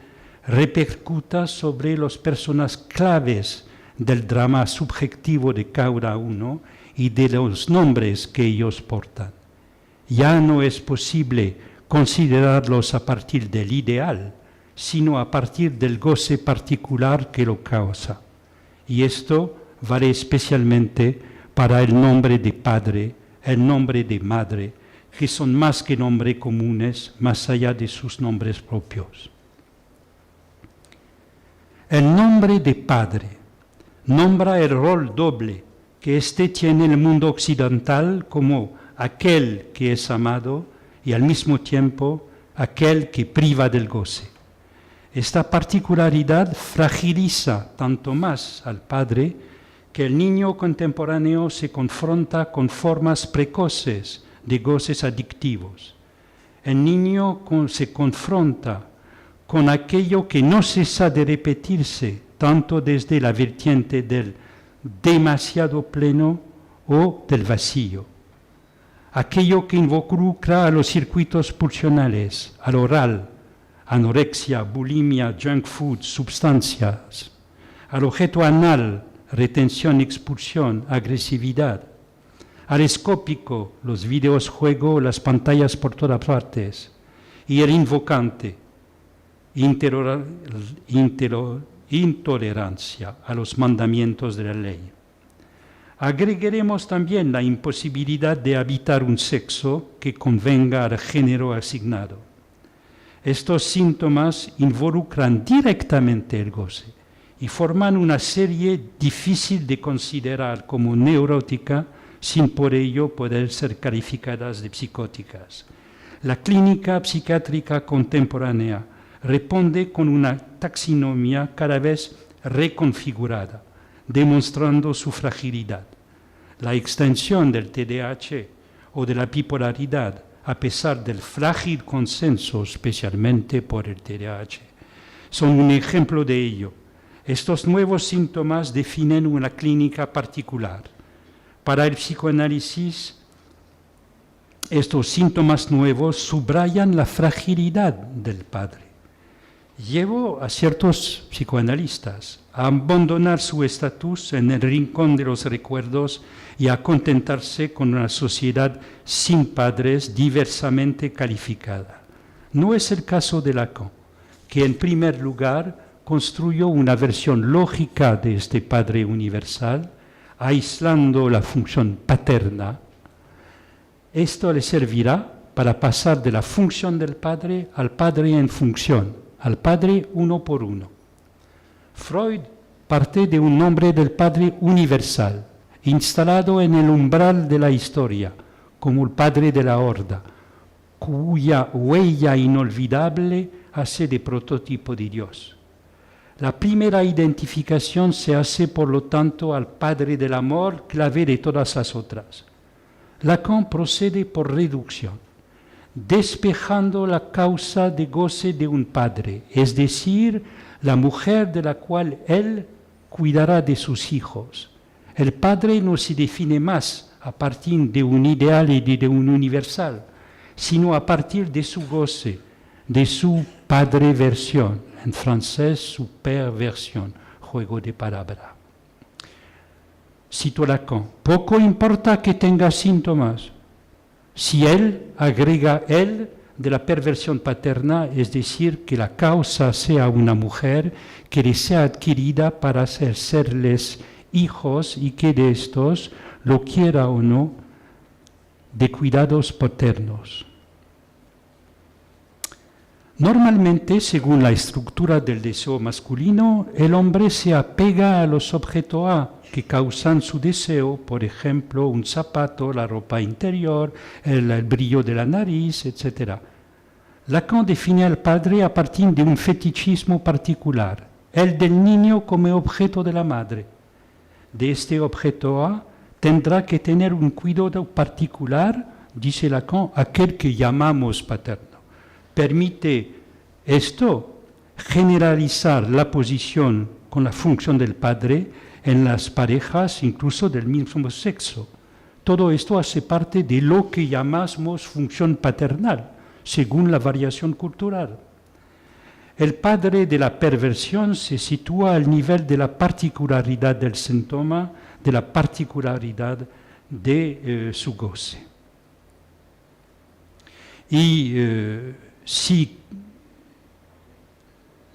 repercuta sobre las personas claves del drama subjetivo de cada uno y de los nombres que ellos portan. Ya no es posible considerarlos a partir del ideal, sino a partir del goce particular que lo causa. Y esto vale especialmente para el nombre de padre, el nombre de madre, que son más que nombres comunes, más allá de sus nombres propios. El nombre de padre nombra el rol doble que éste tiene en el mundo occidental como aquel que es amado y al mismo tiempo aquel que priva del goce. Esta particularidad fragiliza tanto más al padre que el niño contemporáneo se confronta con formas precoces de goces adictivos. El niño se confronta con aquello que no cesa de repetirse, tanto desde la vertiente del demasiado pleno o del vacío. Aquello que involucra a los circuitos pulsionales, al oral, anorexia, bulimia, junk food, sustancias, al objeto anal, retención, expulsión, agresividad, al escópico, los videojuegos, las pantallas por todas partes, y el invocante, intolerancia a los mandamientos de la ley. Agregaremos también la imposibilidad de habitar un sexo que convenga al género asignado. Estos síntomas involucran directamente el goce y forman una serie difícil de considerar como neurótica sin por ello poder ser calificadas de psicóticas. La clínica psiquiátrica contemporánea responde con una taxonomía cada vez reconfigurada, demostrando su fragilidad. La extensión del TDAH o de la bipolaridad, a pesar del frágil consenso, especialmente por el TDAH, son un ejemplo de ello. Estos nuevos síntomas definen una clínica particular. Para el psicoanálisis, estos síntomas nuevos subrayan la fragilidad del padre. Llevó a ciertos psicoanalistas a abandonar su estatus en el rincón de los recuerdos y a contentarse con una sociedad sin padres diversamente calificada. No es el caso de Lacan, que en primer lugar construyó una versión lógica de este padre universal, aislando la función paterna. Esto le servirá para pasar de la función del padre al padre en función, al padre uno por uno. Freud parte de un nombre del padre universal, instalado en el umbral de la historia, como el padre de la horda, cuya huella inolvidable hace de prototipo de Dios. La primera identificación se hace, por lo tanto, al padre del amor, clave de todas las otras. Lacan procede por reducción, despejando la causa de goce de un padre, es decir, la mujer de la cual él cuidará de sus hijos. El padre no se define más a partir de un ideal y de un universal, sino a partir de su goce, de su padreversión, en francés su perversión, juego de palabra. Cito Lacan: poco importa que tenga síntomas, si él agrega él de la perversión paterna, es decir, que la causa sea una mujer que le sea adquirida para serles hijos y que de estos, lo quiera o no, de cuidados paternos. Normalmente, según la estructura del deseo masculino, el hombre se apega a los objetos A que causan su deseo, por ejemplo, un zapato, la ropa interior, el brillo de la nariz, etc. Lacan define al padre a partir de un fetichismo particular, el del niño como objeto de la madre. De este objeto A tendrá que tener un cuidado particular, dice Lacan, aquel que llamamos paterno. Permite esto generalizar la posición con la función del padre en las parejas incluso del mismo sexo. Todo esto hace parte de lo que llamamos función paternal, según la variación cultural. El padre de la perversión se sitúa al nivel de la particularidad del síntoma, de la particularidad de su goce. Y si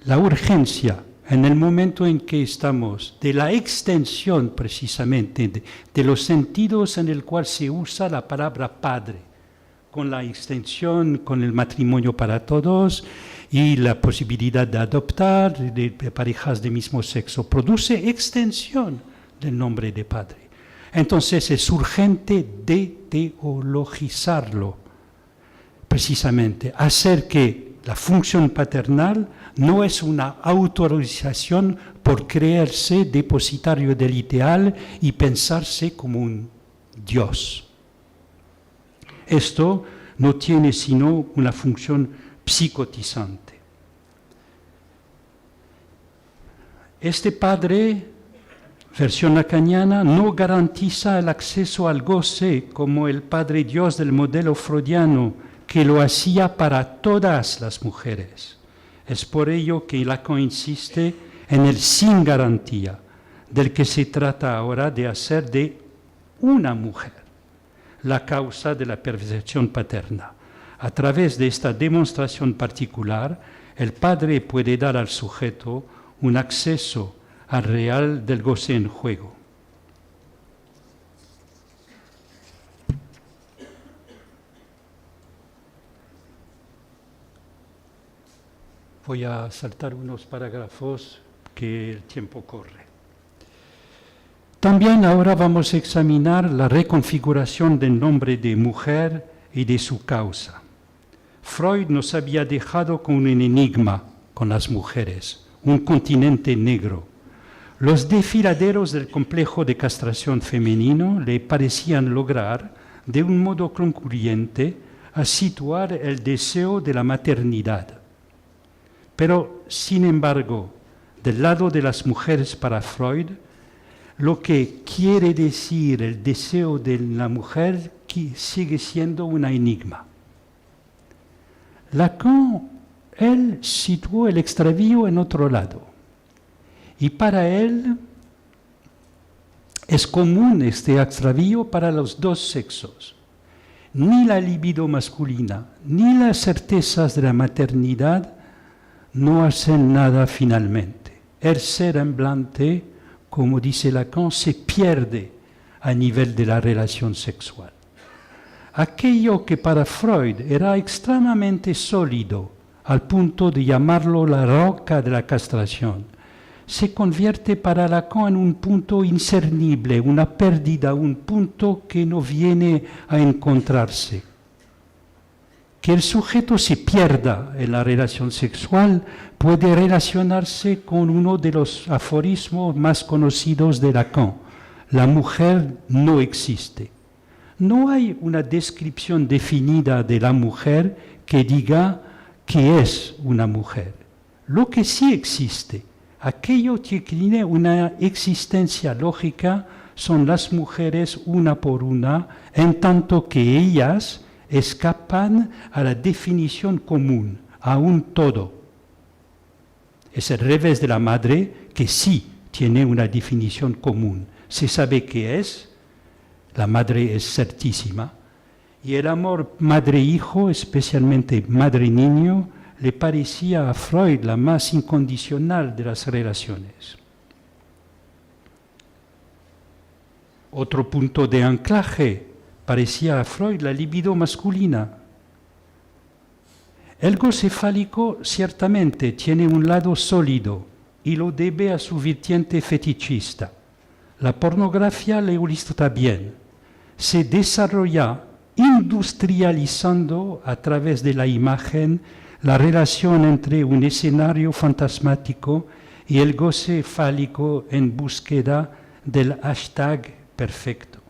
la urgencia en el momento en que estamos de la extensión precisamente de los sentidos en el cual se usa la palabra padre, con la extensión, con el matrimonio para todos y la posibilidad de adoptar de parejas de mismo sexo, produce extensión del nombre de padre. Entonces es urgente de-teologizarlo, precisamente, hacer que la función paternal no es una autorización por creerse depositario del ideal y pensarse como un Dios. Esto no tiene sino una función psicotizante. Este padre versión lacaniana, no garantiza el acceso al goce como el Padre Dios del modelo freudiano, que lo hacía para todas las mujeres. Es por ello que Lacan insiste en el sin garantía, del que se trata ahora de hacer de una mujer la causa de la perversión paterna. A través de esta demostración particular, el padre puede dar al sujeto un acceso al real del goce en juego. Voy a saltar unos parágrafos que el tiempo corre. También ahora vamos a examinar la reconfiguración del nombre de mujer y de su causa. Freud nos había dejado con un enigma con las mujeres, un continente negro. Los desfiladeros del complejo de castración femenino le parecían lograr, de un modo concluyente, a situar el deseo de la maternidad. Pero, sin embargo, del lado de las mujeres para Freud, lo que quiere decir el deseo de la mujer sigue siendo un enigma. Lacan, él situó el extravío en otro lado. Y para él es común este extravío para los dos sexos. Ni la libido masculina, ni las certezas de la maternidad no hacen nada finalmente. El ser semblante, como dice Lacan, se pierde a nivel de la relación sexual. Aquello que para Freud era extremadamente sólido, al punto de llamarlo la roca de la castración, se convierte para Lacan en un punto incernible, una pérdida, un punto que no viene a encontrarse. Que el sujeto se pierda en la relación sexual puede relacionarse con uno de los aforismos más conocidos de Lacan: la mujer no existe. No hay una descripción definida de la mujer que diga que es una mujer. Lo que sí existe, aquello que tiene una existencia lógica, son las mujeres una por una, en tanto que ellas escapan a la definición común, a un todo. Es al revés de la madre, que sí tiene una definición común. Se sabe qué es, la madre es certísima, y el amor madre-hijo, especialmente madre-niño, le parecía a Freud la más incondicional de las relaciones. Otro punto de anclaje parecía a Freud la libido masculina. El goce fálico ciertamente tiene un lado sólido y lo debe a su vertiente fetichista. La pornografía le ilustra bien. Se desarrolla industrializando a través de la imagen la relación entre un escenario fantasmático y el goce fálico en búsqueda del hashtag perfecto.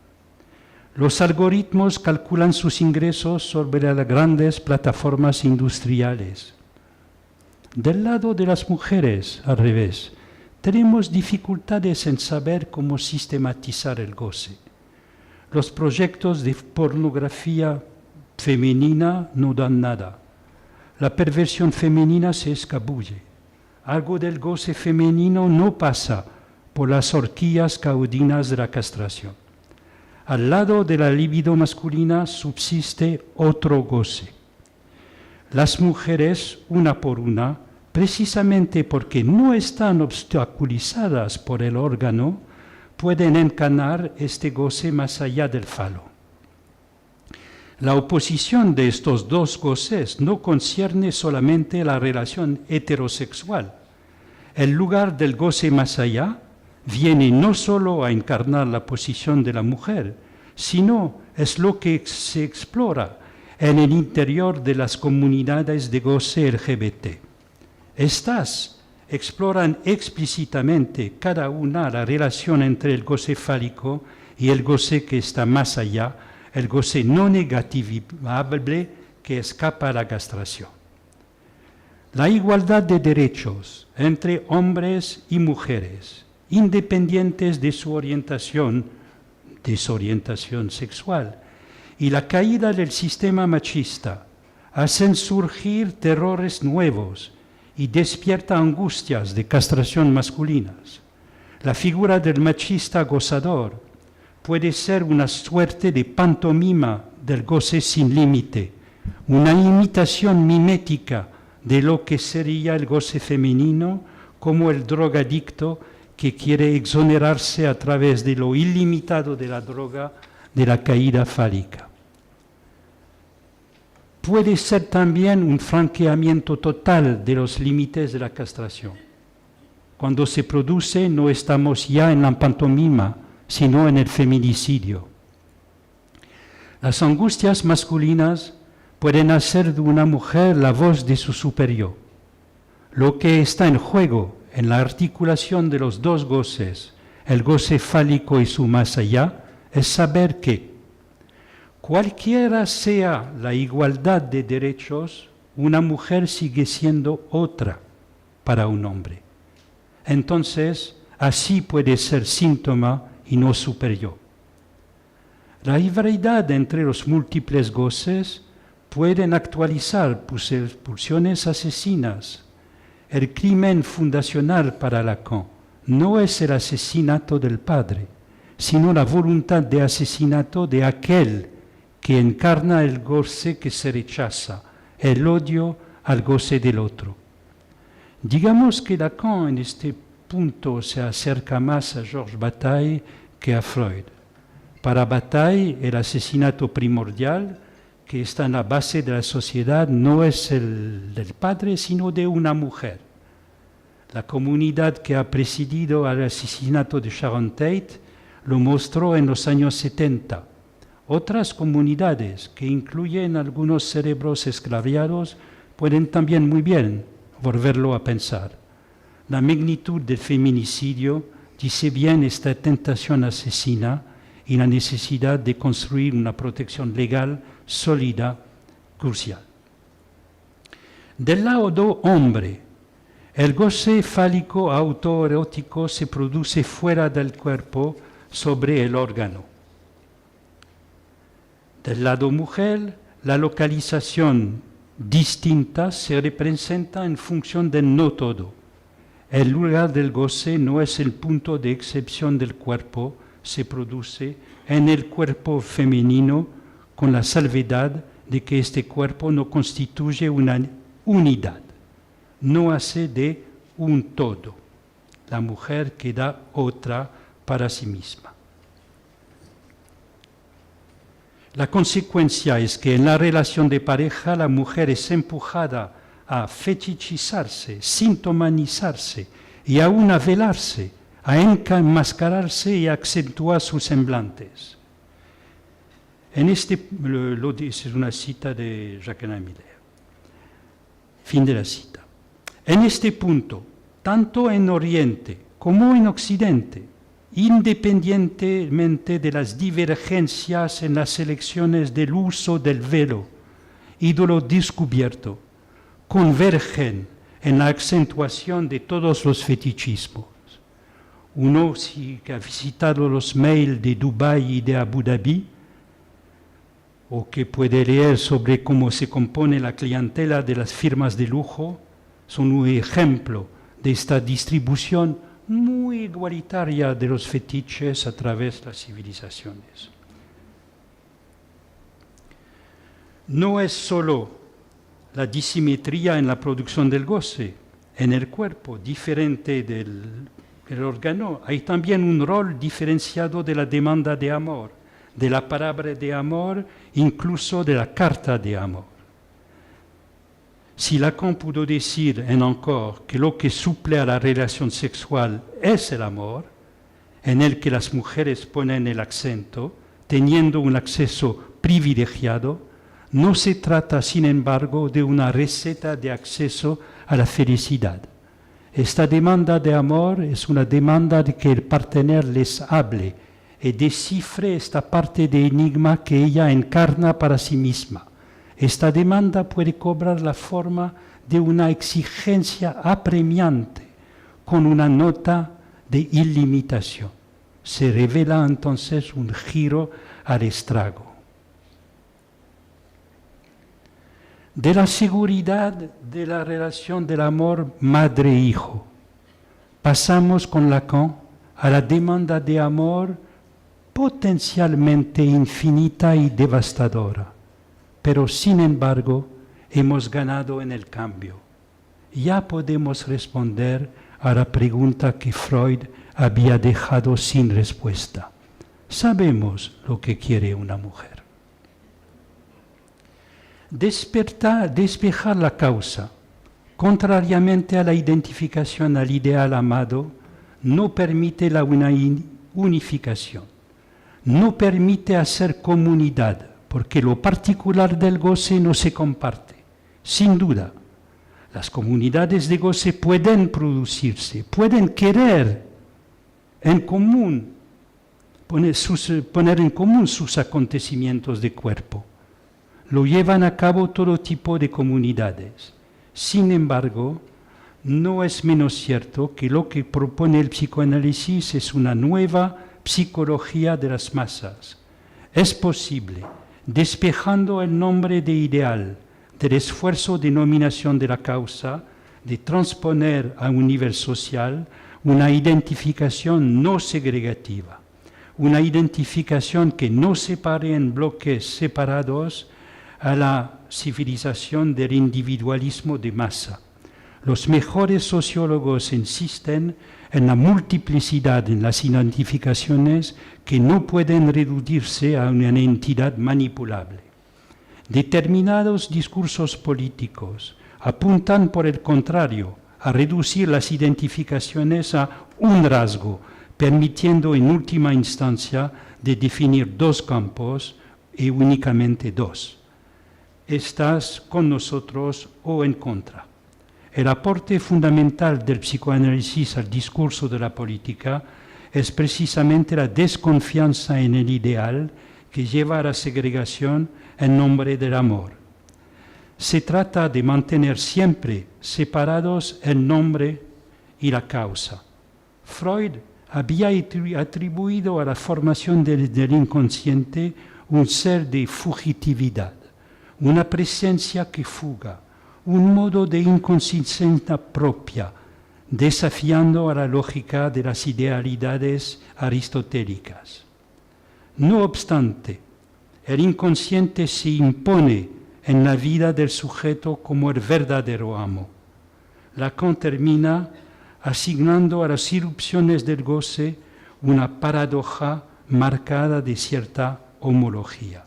Los algoritmos calculan sus ingresos sobre las grandes plataformas industriales. Del lado de las mujeres, al revés, tenemos dificultades en saber cómo sistematizar el goce. Los proyectos de pornografía femenina no dan nada. La perversión femenina se escabulle. Algo del goce femenino no pasa por las horquillas caudinas de la castración. Al lado de la libido masculina subsiste otro goce. Las mujeres, una por una, precisamente porque no están obstaculizadas por el órgano, pueden encarnar este goce más allá del falo. La oposición de estos dos goces no concierne solamente la relación heterosexual. El lugar del goce más allá viene no solo a encarnar la posición de la mujer, sino es lo que se explora en el interior de las comunidades de goce LGBT. Estas exploran explícitamente cada una la relación entre el goce fálico y el goce que está más allá, el goce no negativable que escapa a la castración. La igualdad de derechos entre hombres y mujeres independientes de su desorientación sexual, y la caída del sistema machista hacen surgir terrores nuevos y despierta angustias de castración masculinas. La figura del machista gozador puede ser una suerte de pantomima del goce sin límite, una imitación mimética de lo que sería el goce femenino, como el drogadicto que quiere exonerarse a través de lo ilimitado de la droga de la caída fálica. Puede ser también un franqueamiento total de los límites de la castración. Cuando se produce, no estamos ya en la pantomima, sino en el feminicidio. Las angustias masculinas pueden hacer de una mujer la voz de su superior. Lo que está en juego en la articulación de los dos goces, el goce fálico y su más allá, es saber que, cualquiera sea la igualdad de derechos, una mujer sigue siendo otra para un hombre. Entonces, así puede ser síntoma y no superior. La rivalidad entre los múltiples goces pueden actualizar pulsiones asesinas. El crimen fundacional para Lacan no es el asesinato del padre, sino la voluntad de asesinato de aquel que encarna el goce que se rechaza, el odio al goce del otro. Digamos que Lacan en este punto se acerca más a Georges Bataille que a Freud. Para Bataille, el asesinato primordial que está en la base de la sociedad no es el del padre, sino de una mujer. La comunidad que ha presidido al asesinato de Sharon Tate lo mostró en los años 70. Otras comunidades, que incluyen algunos cerebros esclavizados, pueden también muy bien volverlo a pensar. La magnitud del feminicidio dice bien esta tentación asesina y la necesidad de construir una protección legal sólida, crucial. Del lado hombre, el goce fálico autoerótico se produce fuera del cuerpo sobre el órgano. Del lado mujer, la localización distinta se representa en función del no todo. El lugar del goce no es el punto de excepción del cuerpo, se produce en el cuerpo femenino con la salvedad de que este cuerpo no constituye una unidad, no hace de un todo. La mujer queda otra para sí misma. La consecuencia es que en la relación de pareja la mujer es empujada a fetichizarse, sintomatizarse y aún a velarse, a enmascararse y a acentuar sus semblantes. Es una cita de Jacqueline Miller. Fin de la cita. En este punto, tanto en Oriente como en Occidente, independientemente de las divergencias en las elecciones del uso del velo, ídolo descubierto, convergen en la acentuación de todos los fetichismos. Uno, si ha visitado los mails de Dubái y de Abu Dhabi, o que puede leer sobre cómo se compone la clientela de las firmas de lujo, son un ejemplo de esta distribución muy igualitaria de los fetiches a través de las civilizaciones. No es solo la disimetría en la producción del goce, en el cuerpo, diferente del órgano, hay también un rol diferenciado de la demanda de amor, de la palabra de amor, incluso de la carta de amor. Si Lacan pudo decir en Encore que lo que suple a la relación sexual es el amor, en el que las mujeres ponen el acento, teniendo un acceso privilegiado, no se trata, sin embargo, de una receta de acceso a la felicidad. Esta demanda de amor es una demanda de que el partener les hable y descifre esta parte de enigma que ella encarna para sí misma. Esta demanda puede cobrar la forma de una exigencia apremiante, con una nota de ilimitación. Se revela entonces un giro al estrago. De la seguridad de la relación del amor madre-hijo, pasamos con Lacan a la demanda de amor potencialmente infinita y devastadora, pero sin embargo hemos ganado en el cambio. Ya podemos responder a la pregunta que Freud había dejado sin respuesta. Sabemos lo que quiere una mujer. Despejar la causa, contrariamente a la identificación al ideal amado, no permite la unificación, no permite hacer comunidad, porque lo particular del goce no se comparte. Sin duda, las comunidades de goce pueden producirse, pueden querer en común, poner en común sus acontecimientos de cuerpo. Lo llevan a cabo todo tipo de comunidades. Sin embargo, no es menos cierto que lo que propone el psicoanálisis es una nueva psicología de las masas. Es posible, despejando el nombre de ideal del esfuerzo de nominación de la causa, de transponer a un nivel social una identificación no segregativa, una identificación que no separe en bloques separados a la civilización del individualismo de masa. Los mejores sociólogos insisten en la multiplicidad en las identificaciones que no pueden reducirse a una entidad manipulable. Determinados discursos políticos apuntan, por el contrario, a reducir las identificaciones a un rasgo, permitiendo en última instancia de definir dos campos y únicamente dos. ¿Estás con nosotros o en contra? El aporte fundamental del psicoanálisis al discurso de la política es precisamente la desconfianza en el ideal que lleva a la segregación en nombre del amor. Se trata de mantener siempre separados el nombre y la causa. Freud había atribuido a la formación del inconsciente un ser de fugitividad, una presencia que fuga, un modo de inconsistencia propia, desafiando a la lógica de las idealidades aristotélicas. No obstante, el inconsciente se impone en la vida del sujeto como el verdadero amo. Lacan termina asignando a las irrupciones del goce una paradoja marcada de cierta homología.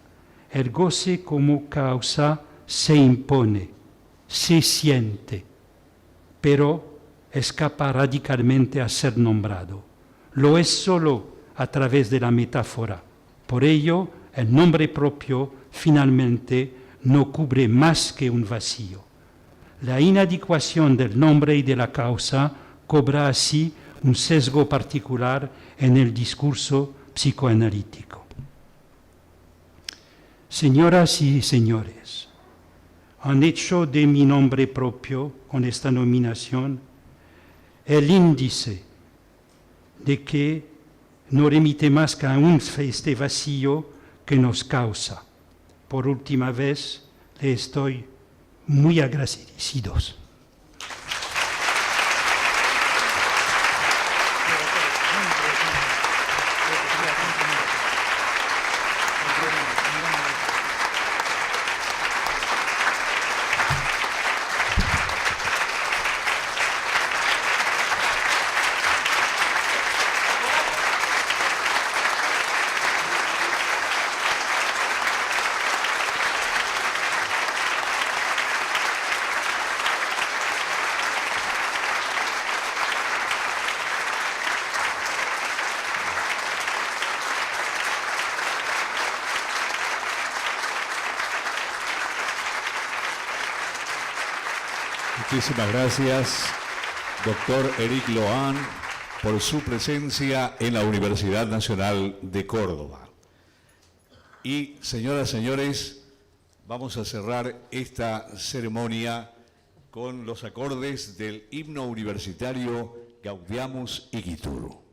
El goce como causa se impone, se siente, pero escapa radicalmente a ser nombrado. Lo es solo a través de la metáfora. Por ello, el nombre propio finalmente no cubre más que un vacío. La inadecuación del nombre y de la causa cobra así un sesgo particular en el discurso psicoanalítico. Señoras y señores, han hecho de mi nombre propio, con esta nominación, el índice de que no remite más que a este vacío que nos causa. Por última vez, le estoy muy agradecidos. Muchísimas gracias, doctor Éric Lohan, por su presencia en la Universidad Nacional de Córdoba. Y, señoras y señores, vamos a cerrar esta ceremonia con los acordes del himno universitario Gaudiamus Igitur.